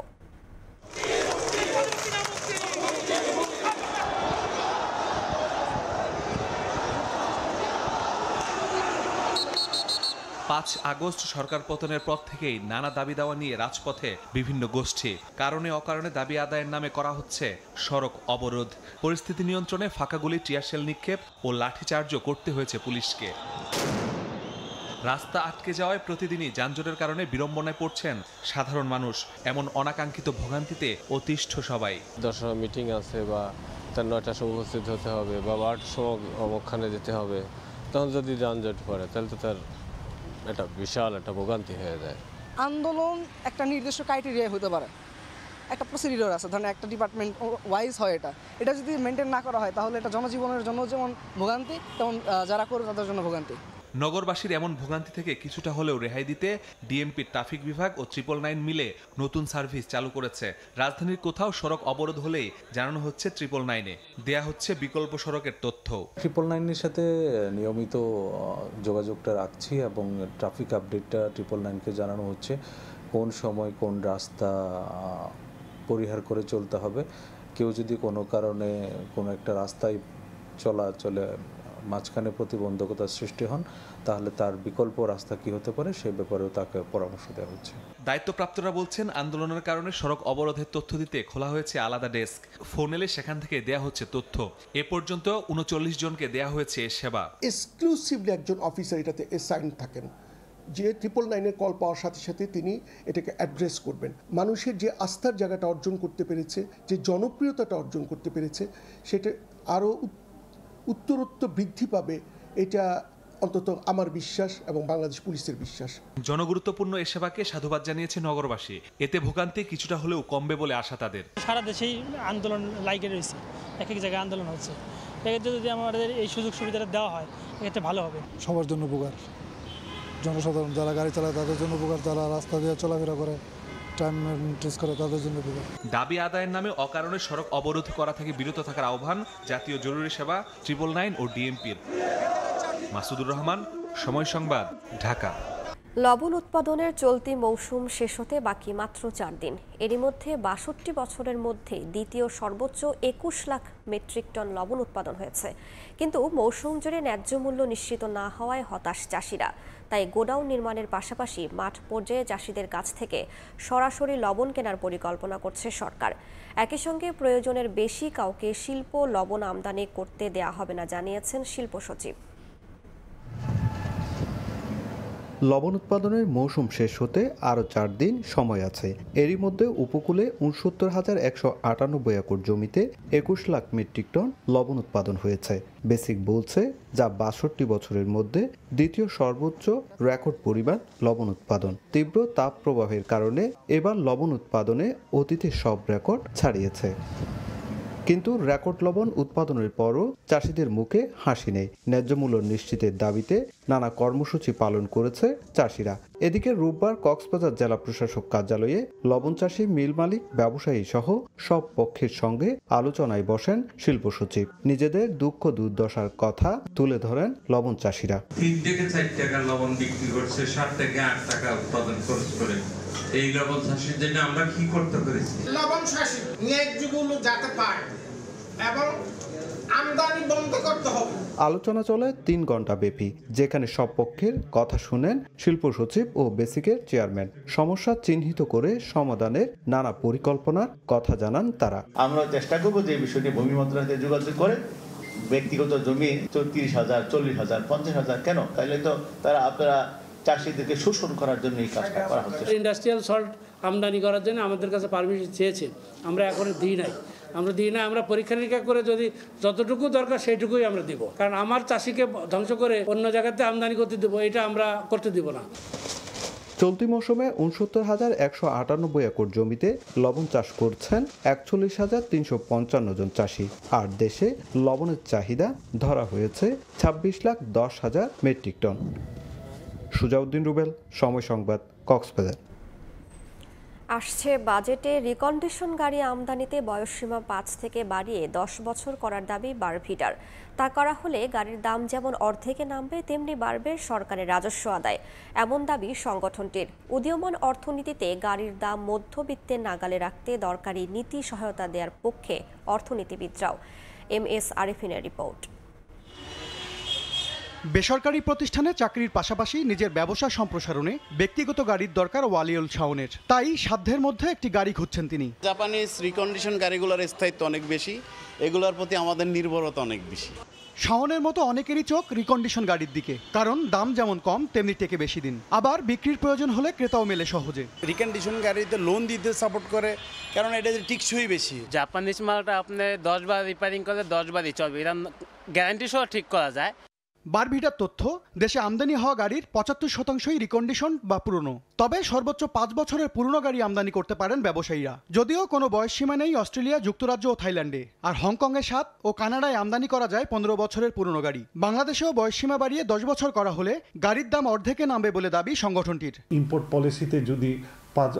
5 আগস্ট সরকার পতনের পর থেকেই নানা দাবি দাওয়া নিয়ে রাজপথে বিভিন্ন গোষ্ঠী। কারণে অকারণে দাবি আদায়ের নামে করা হচ্ছে সড়ক অবরোধ। পরিস্থিতি নিয়ন্ত্রণে ফাঁকা গুলি, টিয়ারশেল নিক্ষেপ ও লাঠিচার্জও করতে হয়েছে পুলিশকে। রাস্তা আটকে যাওয়ায় প্রতিদিনই যানজটের কারণে বিড়ম্বনায় পড়ছেন সাধারণ মানুষ। এমন অনাকাঙ্ক্ষিত ভোগান্তিতে অতিষ্ঠ সবাই। 10 মিটিং আছে বা তার 9টার সময় উপস্থিত হতে হবে বা 8টার সময় অবস্থানে যেতে হবে, তখন যদি যানজট পড়ে তাহলে তো তার এটা বিশাল একটা ভোগান্তি হয়ে যায়। আন্দোলন একটা নির্দিষ্ট ক্রাইটেরিয়া হতে পারে, একটা প্রসিডিওর আছে, ধরেন একটা ডিপার্টমেন্ট ওয়াইজ হয়, এটা যদি মেনটেন না করা হয় তাহলে এটা জনজীবনের জন্য যেমন ভোগান্তি, তেমন যারা করে তাদের জন্য ভোগান্তি। নগরবাসীর এমন ভোগান্তি থেকে কিছুটা হলেও রেহাই দিতে ডিএমপির ট্রাফিক বিভাগ ও 999 মিলে নতুন সার্ভিস চালু করেছে। রাজধানীর কোথাও সড়ক অবরোধ হলেই জানানো হচ্ছে 999-এ, দেয়া হচ্ছে বিকল্প সড়কের তথ্য। 999-এর সাথে নিয়মিত যোগাযোগটা রাখছি এবং ট্রাফিক আপডেটটা 999-কে জানানো হচ্ছে কোন সময় কোন রাস্তা পরিহার করে চলতে হবে। কেউ যদি কোনো কারণে কোনো একটা রাস্তায় চলে মাঝখানে প্রতিবন্ধকতার সৃষ্টি হন, তাহলে তার বিকল্প রাস্তা কি হতে পারে সে ব্যাপারেও তাকে পরামর্শ দেওয়া হচ্ছে। দায়িত্বপ্রাপ্তরা বলছেন, আন্দোলনের কারণে সড়ক অবরোধের তথ্য দিতে খোলা হয়েছে আলাদা ডেস্ক। ফোন এলে সেখান থেকে দেয়া হচ্ছে তথ্য। এ পর্যন্ত 39 জনকে দেয়া হয়েছে সেবা। এক্সক্লুসিভলি একজন অফিসার এটাতে অ্যাসাইন থাকেন, যে 999-এর কল পাওয়ার সাথে সাথে তিনি এটাকে অ্যাড্রেস করবেন। মানুষের যে আস্থার জায়গাটা অর্জন করতে পেরেছে, যে জনপ্রিয়তাটা অর্জন করতে পেরেছে, সেটা আরও উত্তরোত্তর বৃদ্ধি পাবে, এটা অন্তত আমার বিশ্বাস এবং বাংলাদেশ পুলিশের বিশ্বাস। জনগুরুত্বপূর্ণ এ সেবাকে সাধুবাদ জানিয়েছে নগরবাসী। এতে ভোগান্তি কিছুটা হলেও কমবে বলে আশা তাদের। সারা দেশেই আন্দোলন লাইকে রয়েছে, এক এক জায়গায় আন্দোলন হচ্ছে, এক্ষেত্রে যদি আমাদের এই সুযোগ সুবিধাটা দেওয়া হয় এক্ষেত্রে ভালো হবে। সবার জন্য উপকার, জনসাধারণ যারা গাড়ি চালায় তাদের জন্য উপকার, যারা রাস্তা দিয়ে চলাফেরা করে টাইম মেনটেন করে তাদের জন্য উপকার। দাবি আদায়ের নামে অকারণে সড়ক অবরোধ করা থেকে বিরত থাকার আহ্বান জাতীয় জরুরি সেবা, 999 ও ডিএমপির। মাসুদুর রহমান, সময় সংবাদ, ঢাকা। লবণ উৎপাদনের চলতি মৌসুম শেষ হতে বাকি মাত্র 4 দিন। এরই মধ্যে 62 বছরের মধ্যে দ্বিতীয় সর্বোচ্চ 21 লাখ মেট্রিক টন লবণ উৎপাদন হয়েছে। কিন্তু মৌসুম জুড়ে ন্যায্য মূল্য নিশ্চিত না হওয়ায় হতাশ চাষিরা। তাই গোডাউন নির্মাণের পাশাপাশি মাঠ পর্যায়ে চাষিদের কাছ থেকে সরাসরি লবণ কেনার পরিকল্পনা করছে সরকার। একই সঙ্গে প্রয়োজনের বেশি কাউকে শিল্প লবণ আমদানি করতে দেয়া হবে না জানিয়েছেন শিল্প সচিব। লবণ উৎপাদনের মৌসুম শেষ হতে আরও 4 দিন সময় আছে। এরই মধ্যে উপকূলে ৬৯,১৯৮ একর জমিতে ২১ লাখ মেট্রিক টন লবণ উৎপাদন হয়েছে। বেসিক বলছে, যা ৬২ বছরের মধ্যে দ্বিতীয় সর্বোচ্চ রেকর্ড পরিমাণ লবণ উৎপাদন। তীব্র তাপ প্রবাহের কারণে এবার লবণ উৎপাদনে অতীতের সব রেকর্ড ছাড়িয়েছে। কিন্তু রেকর্ড লবণ উৎপাদনের পরও চাষিদের মুখে হাসি নেই। ন্যায্য মূল্য নিশ্চিতের দাবিতে নানা কর্মসূচি পালন করেছে চাষিরা। এদিকে রোববার কক্সবাজার জেলা প্রশাসক কার্যালয়ে লবণ চাষি, মিল মালিক, ব্যবসায়ী সহ সব পক্ষের সঙ্গে আলোচনায় বসেন শিল্প সচিব। নিজেদের দুঃখ দুর্দশার কথা তুলে ধরেন লবণ চাষিরা। 3 থেকে 4 টাকা লবণ বিক্রি করছে, 7 থেকে 8 টাকা উৎপাদন খরচ করে। এই লবণ চাষের জন্য আমরা কি করতে পেরেছি? লবণ চাষি ন্যায্য মূল্য যাতে পায় এবং আমদানি বন্ধ করতে হবে। আলোচনা চলে 3 ঘন্টা ব্যাপী, যেখানে সব পক্ষের কথা শুনেন শিল্প সচিব ও বেসিকের চেয়ারম্যান। সমস্যা চিহ্নিত করে সমাধানের নানা পরিকল্পনার কথা জানান তারা। আমরা চেষ্টা করব যে বিষয়টি ভূমি মন্ত্রণালয়ে যোগাযোগ করে ব্যক্তিগত জমি ৩৪,০০০, ৪০,০০০, ৫০,০০০ কেন, তাহলে তো আপনারা চাষিদেরকে শোষণ করার জন্য এই কাজটা করা হচ্ছে। ইন্ডাস্ট্রিয়াল সল্ট আমদানি করার জন্য আমাদের কাছে পারমিশন চেয়েছে, আমরা এখনো দিই নাই। আমরা পরীক্ষা নিরীক্ষা করে যদি যতটুকু দরকার সেইটুকুই আমরা দিব, কারণ আমার চাষিকে ধ্বংস করে অন্য জায়গাতে আমদানি করতে দেবো, এটা আমরা করতে দিব না। চলতি মৌসুমে ৬৯,১৯৮ একর জমিতে লবণ চাষ করছেন ৪১,৩৫৫ জন চাষি। আর দেশে লবণের চাহিদা ধরা হয়েছে ২৬,১০,০০০ মেট্রিক টন। সুজাউদ্দিন রুবেল, সময় সংবাদ, কক্সবাজার। আসছে বাজেটে রিকন্ডিশন গাড়ি আমদানিতে বয়সসীমা 5 থেকে বাড়িয়ে 10 বছর করার দাবি বারভিটার। তা করা হলে গাড়ির দাম যেমন অর্ধেকে নামবে, তেমনি বাড়বে সরকারের রাজস্ব আদায়, এমন দাবি সংগঠনটির। উদীয়মান অর্থনীতিতে গাড়ির দাম মধ্যবিত্তের নাগালে রাখতে দরকারি নীতি সহায়তা দেওয়ার পক্ষে অর্থনীতিবিদরাও। MS আরিফিনের report. বেসরকারি প্রতিষ্ঠানে চাকরির পাশাপাশি নিজের ব্যবসা সম্প্রসারণে ব্যক্তিগত গাড়ির দরকার ওয়ালিউল শাওনের। তাই সাধ্যের মধ্যে একটি গাড়ি খুঁজছেন তিনি। জাপানিজ রিকন্ডিশন গাড়িগুলোর স্থায়িত্ব অনেক বেশি, এগুলোর প্রতি আমাদের নির্ভরতা অনেক বেশি। শাওনের মতো অনেকেরই চোখ রিকন্ডিশন গাড়ির দিকে, কারণ দাম যেমন কম তেমনি টেকে বেশি দিন। আবার বিক্রির প্রয়োজন হলে ক্রেতাও মেলে সহজে। রিকন্ডিশন গাড়িতে লোন দিতে সাপোর্ট করে, কারণ এটা টিকসই বেশি। জাপানিজ মালটা আপনি 10 বার রিপেয়ারিং করলে 10 বারই চলবে, এটা গ্যারান্টি সহ ঠিক করা যায়। বারভিটার তথ্য, দেশে আমদানি হওয়া গাড়ির ৭৫%ই রিকন্ডিশন বা পুরনো। তবে সর্বোচ্চ ৫ বছরের পুরনো গাড়ি আমদানি করতে পারেন ব্যবসায়ীরা। যদিও কোনো বয়সসীমা নেই অস্ট্রেলিয়া, যুক্তরাজ্য ও থাইল্যান্ডে। আর হংকংয়ে ৭ ও কানাডায় আমদানি করা যায় ১৫ বছরের পুরনো গাড়ি। বাংলাদেশেও বয়সসীমা বাড়িয়ে ১০ বছর করা হলে গাড়ির দাম অর্ধেকে নামবে বলে দাবি সংগঠনটির। ইম্পোর্ট পলিসিতে যদি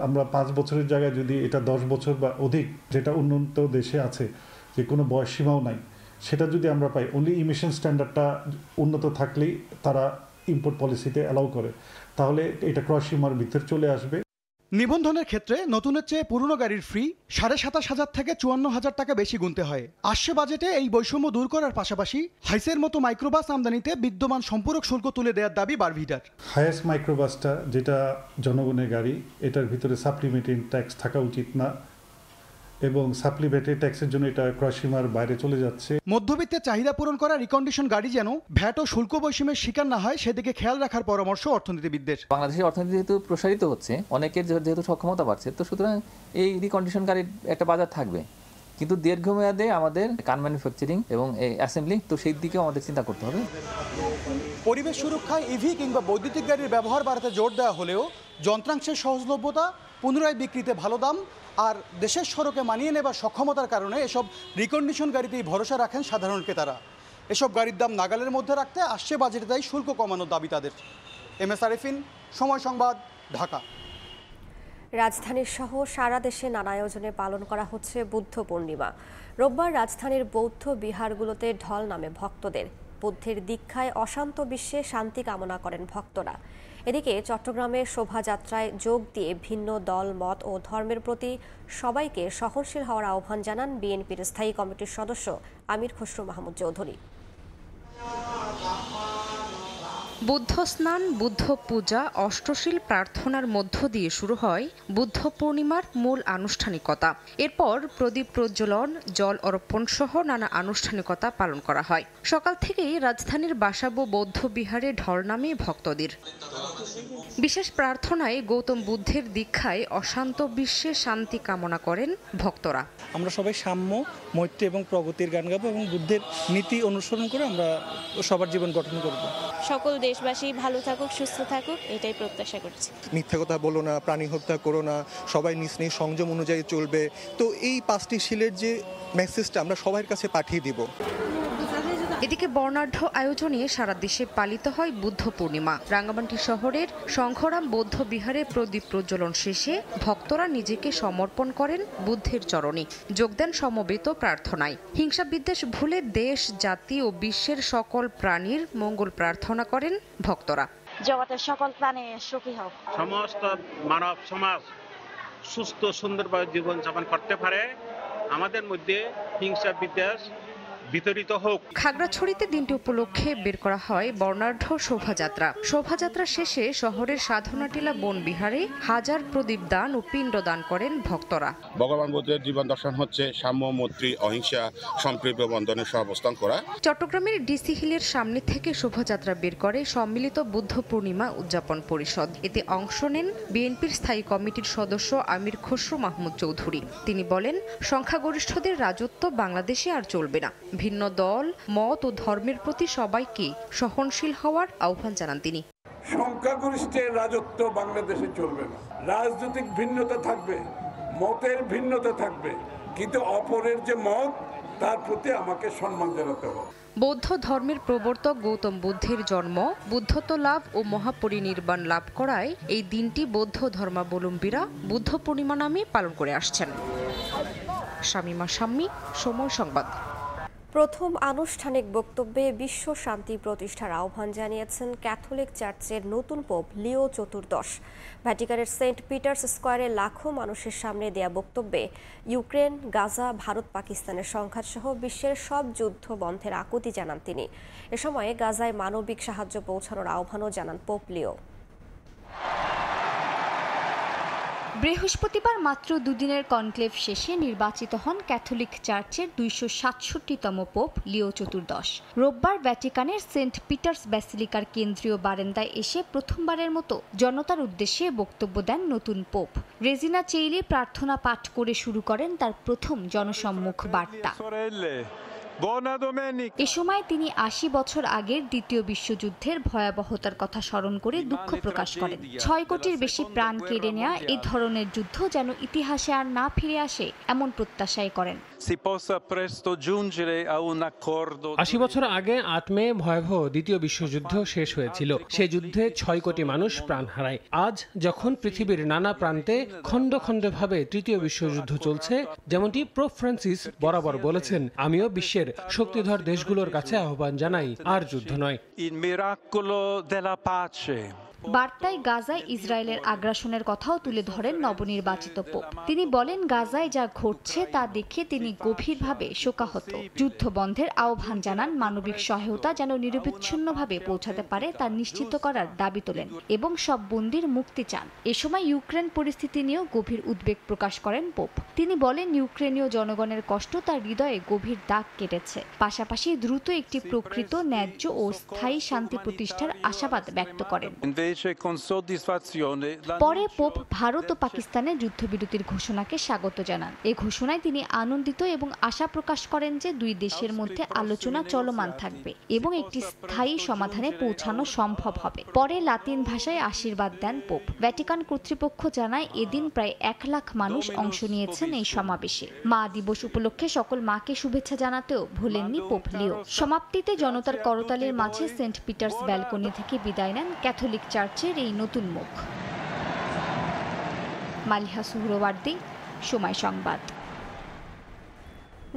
আমরা ৫ বছরের জায়গায় যদি এটা ১০ বছর বা অধিক, যেটা উন্নত দেশে আছে, যে কোনো বয়সসীমাও নাই, সেটা যদি আমরা পাই, অনলি ইমিশন স্ট্যান্ডার্ডটা উন্নত থাকলেই তারা ইম্পোর্ট পলিসিতে অ্যালাউ করে, তাহলে এটা ক্রয় সীমার ভিতরে চলে আসবে। নিবন্ধনের ক্ষেত্রে নতুনের চেয়ে পুরনো গাড়ির ফি ২৭,৫০০ থেকে ৫৪,০০০ টাকা বেশি গুনতে হয়। আসছে বাজেটে এই বৈষম্য দূর করার পাশাপাশি হাইসের মতো মাইক্রোবাস আমদানিতে বিদ্যমান সম্পূরক শুল্ক তুলে দেওয়ার দাবি বারভিটার। হাইয়েস্ট মাইক্রোবাসটা যেটা জনগণের গাড়ি, এটার ভিতরে সাপ্লিমেন্টারি ট্যাক্স থাকা উচিত না, এবং সাপ্লিমেন্টারি ট্যাক্সের জন্য এটা ক্রয়সীমার বাইরে চলে যাচ্ছে। মধ্যবিত্তের চাহিদা পূরণ করা রিকন্ডিশন গাড়ি যেন ভ্যাট ও শুল্ক বৈষম্যের শিকার না হয়, সেদিকে খেয়াল রাখার পরামর্শ অর্থনীতিবিদদের। বাংলাদেশের অর্থনীতি যেহেতু প্রসারিত হচ্ছে, অনেকের যেহেতু সক্ষমতা বাড়ছে, তো সুতরাং এই রিকন্ডিশন গাড়ির একটা বাজার থাকবে। কিন্তু দীর্ঘমেয়াদে আমাদের কার ম্যানুফ্যাকচারিং এবং অ্যাসেম্বলি, তো সেই দিকেও আমাদের চিন্তা করতে হবে। পরিবেশ সুরক্ষায় ইভি কিংবা বৈদ্যুতিক গাড়ির ব্যবহার বাড়াতে জোর দেওয়া হলেও যন্ত্রাংশের সহজলভ্যতা, পুনরায় বিক্রিতে ভালো দাম আর দেশের সড়কে মানিয়ে নেবার সক্ষমতার কারণে এসব রিকন্ডিশন গাড়িতেই ভরসা রাখেন সাধারণ ক্রেতারা। এসব গাড়ির দাম নাগালের মধ্যে রাখতে আসছে বাজেটে তাই শুল্ক কমানোর দাবি তাদের। MS আরিফিন, সময় সংবাদ, ঢাকা। রাজধানীর সহ সারা দেশে নানা আয়োজনে পালন করা হচ্ছে বুদ্ধ পূর্ণিমা। রোববার রাজধানীর বৌদ্ধ বিহারগুলোতে ঢল নামে ভক্তদের। বুদ্ধের দীক্ষায় অশান্ত বিশ্বে শান্তি কামনা করেন ভক্তরা। এদিকে চট্টগ্রামে শোভাযাত্রায় যোগ দিয়ে ভিন্ন দল, মত ও ধর্মের প্রতি সবাইকে সহনশীল হওয়ার আহ্বান জানান বিএনপির স্থায়ী কমিটির সদস্য আমির খসরু মাহমুদ চৌধুরী। বুদ্ধ স্নান, বুদ্ধ পূজা, অষ্টশীল প্রার্থনার মধ্য দিয়ে শুরু হয় বুদ্ধ পূর্ণিমার মূল আনুষ্ঠানিকতা। এরপর প্রদীপ প্রজ্বলন, জল অর্পণ সহ নানা আনুষ্ঠানিকতা পালন করা হয়। সকাল থেকেই রাজধানীর বাসাবো বৌদ্ধ বিহারে ঢল নামে ভক্তদের। বিশেষ প্রার্থনায় গৌতম বুদ্ধের দীক্ষায় অশান্ত বিশ্বে শান্তি কামনা করেন ভক্তরা। আমরা সবাই সাম্য, মৈত্রী এবং প্রগতির গান গাবো এবং বুদ্ধের নীতি অনুসরণ করে আমরা সবার জীবন গঠন করব। সকল দেশবাসী ভালো থাকুক, সুস্থ থাকুক, এটাই প্রত্যাশা করছি। মিথ্যা কথা বলো না, প্রাণী হত্যা করো না, সবাই নিজ নিজ সংযম অনুযায়ী চলবে। তো এই 5টি শিলের যে মেসেজটা আমরা সবার কাছে পাঠিয়ে দিব। এদিকে বর্ণাঢ্য আয়োজনে সারা দেশে পালিত হয় বুদ্ধ পূর্ণিমা। রাঙ্গামাটি শহরের শঙ্খরাম বৌদ্ধ বিহারে প্রদীপ প্রজ্বলন শেষে ভক্তরা নিজেকে সমর্পণ করেন বুদ্ধের চরণে, যোগ দেন সমবেত প্রার্থনায়। হিংসা বিদ্বেষ ভুলে দেশ, জাতি ও বিশ্বের সকল প্রাণীর মঙ্গল প্রার্থনা করেন ভক্তরা। জগতের সকল প্রাণী সুখী হোক, সমস্ত মানব সমাজ সুস্থ সুন্দরভাবে জীবনযাপন করতে পারে, আমাদের মধ্যে হিংসা বিদ্বেষ বিতরিত হোক। খাগড়াছড়িতে দিনটি উপলক্ষে বের করা হয় বর্ণাঢ্য শোভাযাত্রা। শোভাযাত্রা শেষে শহরের সাধনাটিলা বন বিহারে হাজার প্রদীপ দান ও পিণ্ড দান করেন ভক্তরা। ভগবান বুদ্ধের জীবন দর্শন হচ্ছে সাম্য, মৈত্রী, অহিংসা, সম্প্রীতি বন্ধনের সহাবস্থান করা। চট্টগ্রামের ডিসি হিলের সামনে থেকে শোভাযাত্রা বের করে সম্মিলিত বুদ্ধ পূর্ণিমা উদযাপন পরিষদ। এতে অংশ নেন বিএনপির স্থায়ী কমিটির সদস্য আমির খসরু মাহমুদ চৌধুরী। তিনি বলেন, সংখ্যাগরিষ্ঠদের রাজত্ব বাংলাদেশে আর চলবে না। ভিন্ন দল, মত ও ধর্মের প্রতি সবাইকে সহনশীল হওয়ার আহ্বান জানান তিনি। সংখ্যাগরিষ্ঠের রাজত্ব বাংলাদেশে চলবে না। রাজনৈতিক ভিন্নতা থাকবে, মতের ভিন্নতা থাকবে, কিন্তু অপরের যে মত তার প্রতি আমাকে সম্মান জানাতে হবে। বৌদ্ধ ধর্মের প্রবর্তক গৌতম বুদ্ধের জন্ম, বুদ্ধত্ব লাভ ও মহাপরিনির্বাণ লাভ করায় এই দিনটি বৌদ্ধ ধর্মাবলম্বীরা বুদ্ধ পূর্ণিমা নামে পালন করে আসছেন। শামিমা শাম্মী, সময় সংবাদ। প্রথম আনুষ্ঠানিক বক্তব্যে বিশ্ব শান্তি প্রতিষ্ঠার আহ্বান জানিয়েছেন ক্যাথলিক চার্চের নতুন পোপ লিও চতুর্দশ। ভ্যাটিকানের সেন্ট পিটার্স স্কোয়ারে লাখো মানুষের সামনে দেয়া বক্তব্যে ইউক্রেন, গাজা, ভারত পাকিস্তানের সংঘাত সহ বিশ্বের সব যুদ্ধ বন্ধের আকুতি জানান তিনি। এ সময় গাজায় মানবিক সাহায্য পৌঁছানোর আহ্বানও জানান পোপ লিও। বৃহস্পতিবার মাত্র দুদিনের কনক্লেভ শেষে নির্বাচিত হন ক্যাথলিক চার্চের 267তম পোপ লিও চতুর্দশ। রোববার ভ্যাটিকানের সেন্ট পিটার্স ব্যাসিলিকার কেন্দ্রীয় বারান্দায় এসে প্রথমবারের মতো জনতার উদ্দেশ্যে বক্তব্য দেন নতুন পোপ। রেজিনা চেইলি প্রার্থনা পাঠ করে শুরু করেন তার প্রথম জনসম্মুখ বার্তা। এ সময় তিনি ৮০ বছর আগের দ্বিতীয় বিশ্বযুদ্ধের ভয়াবহতার কথা স্মরণ করে দুঃখ প্রকাশ করেন। ৬ কোটির বেশি প্রাণ কেড়ে নেওয়া এই ধরনের যুদ্ধ যেন ইতিহাসে আর না ফিরে আসে এমন প্রত্যাশাই করেন। ৮০ বছর আগে ৮ মে ভয়াবহ দ্বিতীয় বিশ্বযুদ্ধ শেষ হয়েছিল। সে যুদ্ধে ৬ কোটি মানুষ প্রাণ হারায়। আজ যখন পৃথিবীর নানা প্রান্তে খণ্ড খণ্ডভাবে তৃতীয় বিশ্বযুদ্ধ চলছে, যেমনটি পোপ ফ্রান্সিস বরাবর বলেছেন, আমিও বিশ্বের শক্তিধর দেশগুলোর কাছে আহ্বান জানাই, আর যুদ্ধ নয়। বার্তায় গাজায় ইসরায়েলের আগ্রাসনের কথাও তুলে ধরেন নবনির্বাচিত পোপ। তিনি বলেন, গাজায় যা ঘটছে তা দেখে তিনি গভীরভাবে শোকাহত। যুদ্ধ বন্ধের আহ্বান জানান, মানবিক সহায়তা যেন নিরবিচ্ছিন্নভাবে পৌঁছাতে পারে তা নিশ্চিত করার দাবি তোলেন এবং সব বন্দীর মুক্তি চান। এ সময় ইউক্রেন পরিস্থিতি নিয়েও গভীর উদ্বেগ প্রকাশ করেন পোপ। তিনি বলেন, ইউক্রেনীয় জনগণের কষ্ট তার হৃদয়ে গভীর দাগ কেটেছে। পাশাপাশি দ্রুত একটি প্রকৃত, ন্যায্য ও স্থায়ী শান্তি প্রতিষ্ঠার আশাবাদ ব্যক্ত করেন। পরে পোপ ভারত ও পাকিস্তানের যুদ্ধবিরতির ঘোষণাকে স্বাগত জানান। এই ঘোষণায় তিনি আনন্দিত এবং আশা প্রকাশ করেন যে দুই দেশের মধ্যে আলোচনা চলমান থাকবে এবং একটি স্থায়ী সমাধানে পৌঁছানো সম্ভব হবে। পরে লাতিন ভাষায় আশীর্বাদ দেন পোপ। ভ্যাটিকান কর্তৃপক্ষ জানায়, এদিন প্রায় ১ লাখ মানুষ অংশ নিয়েছেন এই সমাবেশে। মা দিবস উপলক্ষে সকল মাকে শুভেচ্ছা জানাতেও ভোলেননি পোপ লিও। সমাপ্তিতে জনতার করতালির মাঝে সেন্ট পিটার্স ব্যালকনি থেকে বিদায় নেন ক্যাথলিক চার্চের এই নতুন মুখ। মালিহা সুহরওয়ার্দী, সময় সংবাদ।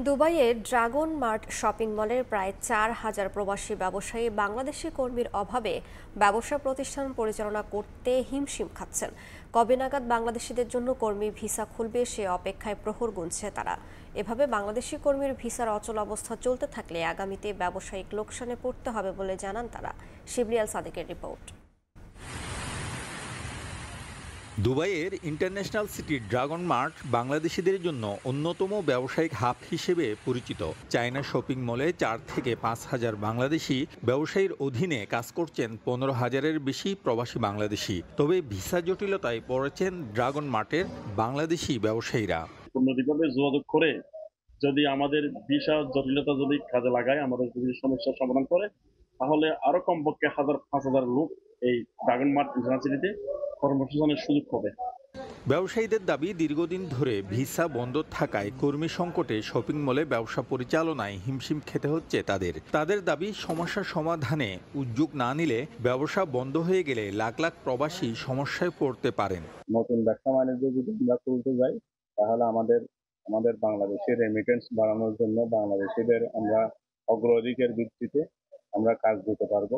দুবাইয়ের ড্রাগন মার্ট শপিং মলের প্রায় ৪,০০০ প্রবাসী ব্যবসায়ী বাংলাদেশি কর্মীর অভাবে ব্যবসা প্রতিষ্ঠান পরিচালনা করতে হিমশিম খাচ্ছেন। কবে নাগাদ বাংলাদেশিদের জন্য কর্মী ভিসা খুলবে সে অপেক্ষায় প্রহর গুনছে তারা। এভাবে বাংলাদেশি কর্মীর ভিসার অচল অবস্থা চলতে থাকলে আগামীতে ব্যবসায়িক লোকসানে পড়তে হবে বলে জানান তারা। শিবলি সাদেকের রিপোর্ট। দুবাইয়ের ইন্টারন্যাশনাল সিটি ড্রাগন মার্ট বাংলাদেশিদের জন্য অন্যতম ব্যবসায়িক হাব হিসেবে পরিচিত। চায়না শপিং মলে ৪ থেকে ৫,০০০ বাংলাদেশি ব্যবসায়ীর অধীনে কাজ করছেন ১৫,০০০-এর বেশি প্রবাসী বাংলাদেশি। তবে ভিসা জটিলতায় পড়েছেন ড্রাগন মার্টের বাংলাদেশি ব্যবসায়ীরা। অন্যদিকে যোগাযোগ করে যদি আমাদের ভিসা জটিলতা যদি কাজে লাগায়, আমাদের যদি সমস্যার সমাধান করে, তাহলে আরো কমপক্ষে ১,০০০-৫,০০০ লোক এই ড্রাগন মার্ট ইন্টারন্যাশনালিতে কর্মসংস্থানের সুযোগ পাবে। ব্যবসায়ীদের দাবি, দীর্ঘদিন ধরে ভিসা বন্ধ থাকায় কর্মী সংকটে শপিং মলে ব্যবসা পরিচালনায় হিমশিম খেতে হচ্ছে তাদের দাবি, সমস্যা সমাধানে উদ্যোগ না নিলে ব্যবসা বন্ধ হয়ে গেলে লাখ লাখ প্রবাসী সমস্যায় পড়তে পারেন। নতুন ব্যবসা বাণিজ্য যদি আমরা করতে যাই, তাহলে আমাদের বাংলাদেশের রেমিটেন্স বাড়ানোর জন্য বাংলাদেশিদের আমরা অগ্রাধিকার ভিত্তিতে আমরা কাজ দিতে পারবো।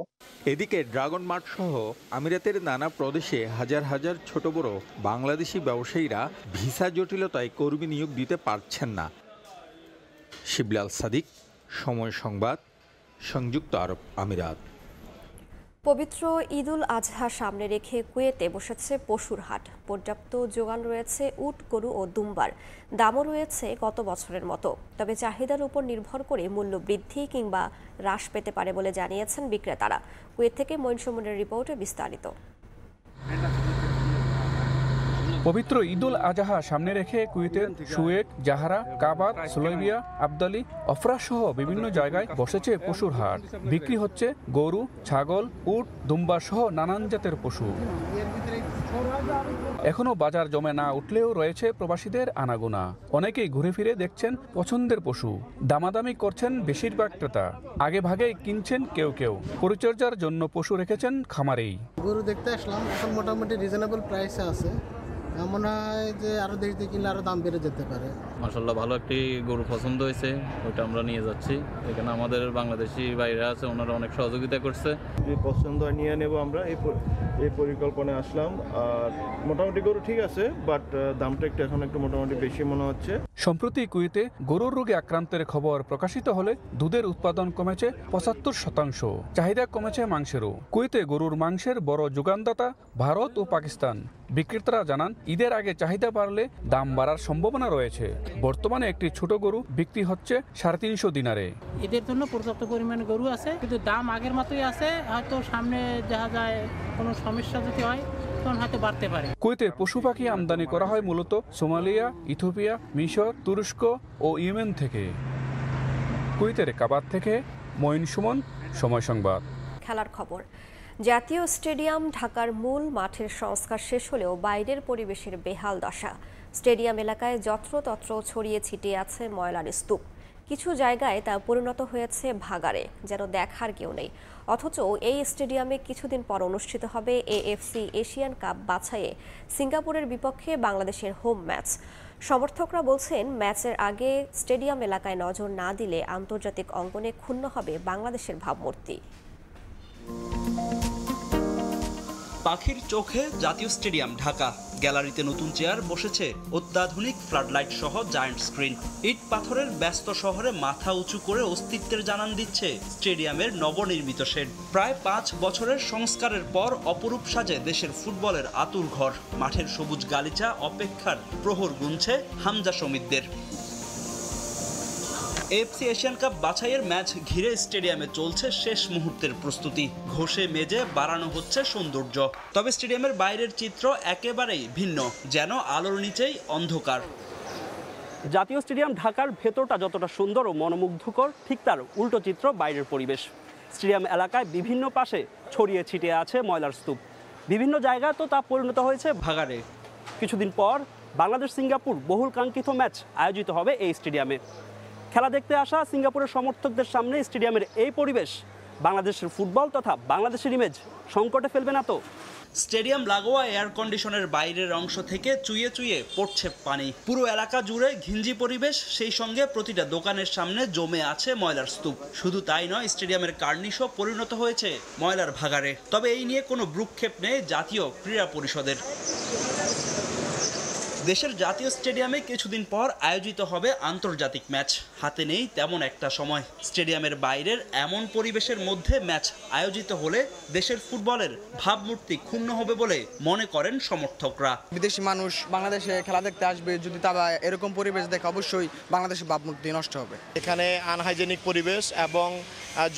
এদিকে ড্রাগন মার্ট সহ আমিরাতের নানা প্রদেশে হাজার হাজার ছোট বড় বাংলাদেশি ব্যবসায়ীরা ভিসা জটিলতায় কর্মী নিয়োগ দিতে পারছেন না। শিবলাল সাদিক, সময় সংবাদ, সংযুক্ত আরব আমিরাত। পবিত্র ঈদুল আজহা সামনে রেখে কুয়েতে বসেছে পশুর হাট। পর্যাপ্ত যোগান রয়েছে উট, গরু ও দুম্বার। দামও রয়েছে গত বছরের মতো, তবে চাহিদার উপর নির্ভর করে মূল্য বৃদ্ধি কিংবা হ্রাস পেতে পারে বলে জানিয়েছেন বিক্রেতারা। কুয়েত থেকে মঈন সুমনের রিপোর্টে বিস্তারিত। পবিত্র ঈদুল আজহা সামনে রেখে কুয়েতের সুয়েক, জাহারা, কাবাত, সুলাইবিয়া, আবদালি, অফরা সহ বিভিন্ন জায়গায় বসেছে পশুর হাট। বিক্রি হচ্ছে গরু, ছাগল, উট, দুম্বা সহ নানান জাতের পশু। এখনো বাজার জমে না উঠলেও রয়েছে প্রবাসীদের আনাগোনা। অনেকেই ঘুরে ফিরে দেখছেন পছন্দের পশু। দামাদামি করছেন বেশিরভাগ ক্রেতা। আগে ভাগে কিনছেন কেউ কেউ। পরিচর্যার জন্য পশু রেখেছেন খামারেই। গরু দেখতে আসলাম, এখন মোটামুটি রিজনেবল প্রাইসে আছে। মনে হয় যে আরো দেরিতে কিনলে আরো দাম বেড়ে যেতে পারে। মাশাআল্লাহ, ভালো একটি গরু পছন্দ হয়েছে, ওইটা আমরা নিয়ে যাচ্ছি। এখানে আমাদের বাংলাদেশি ভাইরা আছে, ওনারা অনেক সহযোগিতা করছে। পছন্দ নিয়ে নেব আমরা, এই পরিকল্পনায় আসলাম। আর মোটামুটি গরু ঠিক আছে, বাট দামটা এখন একটু মোটামুটি বেশি মনে হচ্ছে। সম্প্রতি কুয়েতে গরুর রোগে আক্রান্তের খবর প্রকাশিত হলে দুধের উৎপাদন কমেছে ৭৫%। চাহিদা কমেছে মাংসেরও। কুয়েতে গরুর মাংসের বড় যোগানদাতা ভারত ও পাকিস্তান। বিক্রেতারা জানান, ঈদের আগে চাহিদা বাড়লে দাম বাড়ার সম্ভাবনা রয়েছে। বর্তমানে একটি ছোট গরু বিক্রি হচ্ছে ৩৫০ দিনারে। ঈদের জন্য পর্যাপ্ত পরিমাণে গরু আছে, কিন্তু দাম আগের মতোই আছে। হয়তো সামনে দেখা যায় কোনো সমস্যা যদি হয় তখন হয়তো বাড়তে পারে। কুয়েতে পশু পাখি আমদানি করা হয় মূলত সোমালিয়া, ইথিওপিয়া, মিশর, তুরস্ক ও ইয়েমেন থেকে। কুয়েতের কাবাত থেকে মঈন সুমন, সময় সংবাদ। খেলার খবর। জাতীয় স্টেডিয়াম ঢাকার মূল মাঠের সংস্কার শেষ হলেও বাইরের পরিবেশের বেহাল দশা। স্টেডিয়াম এলাকায় যত্রতত্র ছড়িয়ে ছিটিয়ে আছে ময়লার স্তূপ। কিছু জায়গায় তা পরিণত হয়েছে ভাগাড়ে, যেন দেখার কেউ নেই। অথচ এই স্টেডিয়ামে কিছুদিন পর অনুষ্ঠিত হবে এএফসি এশিয়ান কাপ বাছাইয়ে সিঙ্গাপুরের বিপক্ষে বাংলাদেশের হোম ম্যাচ। সমর্থকরা বলছেন, ম্যাচের আগে স্টেডিয়াম এলাকায় নজর না দিলে আন্তর্জাতিক অঙ্গনে ক্ষুণ্ণ হবে বাংলাদেশের ভাবমূর্তি। পাখির চোখে জাতীয় স্টেডিয়াম ঢাকা। গ্যালারিতে নতুন চেয়ার বসেছে, অত্যাধুনিক ফ্লাডলাইট সহ জায়ান্ট স্ক্রিন। ইট পাথরের ব্যস্ত শহরে মাথা উঁচু করে অস্তিত্বের জানান দিচ্ছে স্টেডিয়ামের নবনির্মিত শেড। প্রায় 5 বছরের সংস্কারের পর অপরূপ সাজে দেশের ফুটবলের আতুর ঘর। মাঠের সবুজ গালিচা অপেক্ষার প্রহর গুনছে হামজা সমিতদের। এএফসি এশিয়ান কাপ বাছাইয়ের ম্যাচ ঘিরে স্টেডিয়ামে চলছে শেষ মুহূর্তের প্রস্তুতি। ঘষে মেজে বাড়ানো হচ্ছে সৌন্দর্য। তবে স্টেডিয়ামের বাইরের চিত্র একেবারেই ভিন্ন, যেন আলোর নিচেই অন্ধকার। জাতীয় স্টেডিয়াম ঢাকার ভেতরটা যতটা সুন্দর ও মনোমুগ্ধকর, ঠিক তার উল্টো চিত্র বাইরের পরিবেশ। স্টেডিয়াম এলাকায় বিভিন্ন পাশে ছড়িয়ে ছিটিয়ে আছে ময়লার স্তূপ। বিভিন্ন জায়গায় তো তা পরিণত হয়েছে ভাগাড়ে। কিছুদিন পর বাংলাদেশ সিঙ্গাপুর বহুল কাঙ্ক্ষিত ম্যাচ আয়োজিত হবে এই স্টেডিয়ামে। খেলা দেখতে আসা সিঙ্গাপুরের সমর্থকদের সামনে স্টেডিয়ামের এই পরিবেশ বাংলাদেশের ফুটবল তথা বাংলাদেশের ইমেজ সংকটে ফেলবে না তো? স্টেডিয়াম লাগোয়া এয়ার কন্ডিশনের বাইরের অংশ থেকে চুইয়ে চুইয়ে পড়ছে পানি। পুরো এলাকা জুড়ে ঘিঞ্জি পরিবেশ, সেই সঙ্গে প্রতিটা দোকানের সামনে জমে আছে ময়লার স্তূপ। শুধু তাই নয়, স্টেডিয়ামের কার্নিশও পরিণত হয়েছে ময়লার ভাগাড়ে। তবে এই নিয়ে কোনো ভ্রুক্ষেপ নেই জাতীয় ক্রীড়া পরিষদের। দেশের জাতীয় স্টেডিয়ামে কিছুদিন পর আয়োজিত হবে আন্তর্জাতিক ম্যাচ। হাতে নেই তেমন একটা সময়। স্টেডিয়ামের বাইরের এমন পরিবেশের মধ্যে ম্যাচ আয়োজিত হলে দেশের ফুটবলের ভাবমূর্তি ক্ষুণ্ণ হবে বলে মনে করেন সমর্থকরা। বিদেশি মানুষ বাংলাদেশে খেলা দেখতে আসবে, যদি তারা এরকম পরিবেশ দেখে অবশ্যই বাংলাদেশের ভাবমূর্তি নষ্ট হবে। এখানে আনহাইজেনিক পরিবেশ এবং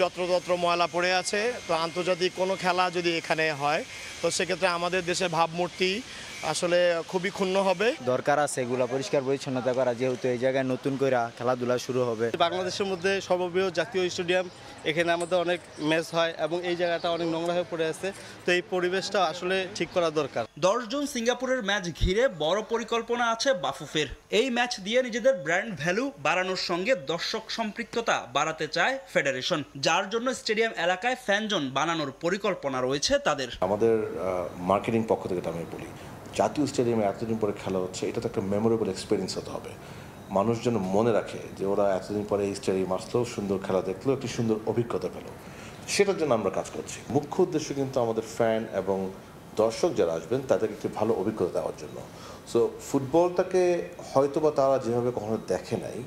যত্রতত্র ময়লা পড়ে আছে। তো আন্তর্জাতিক কোনো খেলা যদি এখানে হয়, তো সেক্ষেত্রে আমাদের দেশের ভাবমূর্তি আসলে খুবই ক্ষুণ্ণ হবে। দরকার আছে এগুলো পরিষ্কার পরিচ্ছন্নতা করা, যেহেতু এই জায়গায় নতুন করে খেলাধুলা শুরু হবে। বাংলাদেশের মধ্যে সর্ববৃহৎ জাতীয় স্টেডিয়াম, এখানে আমাদের অনেক ম্যাচ হয় এবং এই জায়গাটা অনেক নোংরা হয়ে পড়ে আছে। তো এই পরিবেশটা আসলে ঠিক করা দরকার। 10 জুন সিঙ্গাপুরের ম্যাচ ঘিরে বড় পরিকল্পনা আছে বাফুফের। এই ম্যাচ দিয়ে নিজেদের ব্র্যান্ড ভ্যালু বাড়ানোর সঙ্গে দর্শক সম্পৃক্ততা বাড়াতে চায় ফেডারেশন, যার জন্য স্টেডিয়াম এলাকায় ফ্যান জোন বানানোর পরিকল্পনা রয়েছে তাদের। আমাদের মার্কেটিং পক্ষ থেকে আমি বলি, জাতীয় স্টেডিয়ামে এতদিন পরে খেলা হচ্ছে, এটা তো একটা মেমোরেবল এক্সপিরিয়েন্স হতে হবে। মানুষ যেন মনে রাখে যে ওরা এতদিন পরে এই স্টেডিয়াম আসলেও, সুন্দর খেলা দেখলেও একটি সুন্দর অভিজ্ঞতা পেল। সেটার জন্য আমরা কাজ করছি। মুখ্য উদ্দেশ্য কিন্তু আমাদের ফ্যান এবং দর্শক যারা আসবেন তাদেরকে একটি ভালো অভিজ্ঞতা দেওয়ার জন্য। সো ফুটবলটাকে হয়তোবা তারা যেভাবে কখনো দেখে নাই,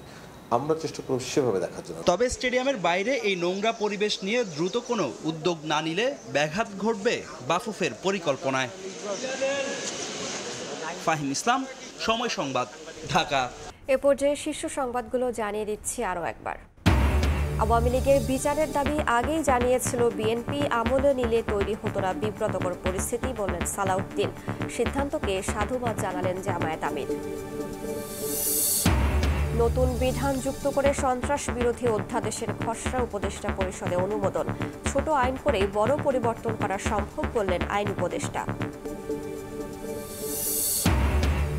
আমরা চেষ্টা করব সেভাবে দেখার জন্য। তবে স্টেডিয়ামের বাইরে এই নোংরা পরিবেশ নিয়ে দ্রুত কোনো উদ্যোগ না নিলে ব্যাঘাত ঘটবে বাফুফের পরিকল্পনায়। ফাহিম ইসলাম, সময় সংবাদ, ঢাকা। এ পর্যায়ে শীর্ষ সংবাদগুলো জানিয়ে দিচ্ছি আরও একবার। আওয়ামী লীগের বিচারের দাবি আগেই জানিয়েছিল বিএনপি, আমলে নিলে তৈরি হতো না বিব্রতকর পরিস্থিতি, বললেন সালাউদ্দিন। সিদ্ধান্তকে সাধুবাদ জানালেন জামায়াত আমির। নতুন বিধান যুক্ত করে সন্ত্রাস বিরোধী অধ্যাদেশের খসড়া উপদেষ্টা পরিষদে অনুমোদন। ছোট আইন করে বড় পরিবর্তন করা সম্ভব, বললেন আইন উপদেষ্টা।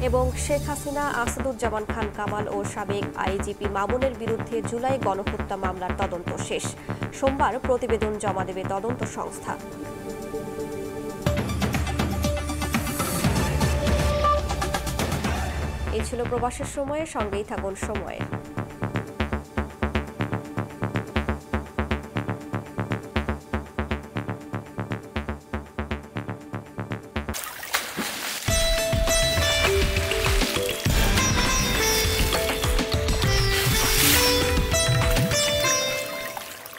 এবং শেখ হাসিনা, আসাদুজ্জামান খান কামাল ও সাবেক আইজিপি মামুনের বিরুদ্ধে জুলাই গণহত্যা মামলার তদন্ত শেষ। সোমবার প্রতিবেদন জমা দেবে তদন্ত সংস্থা। এই ছিল প্রবাসের সময়ে, সঙ্গেই থাকুন সময়ে।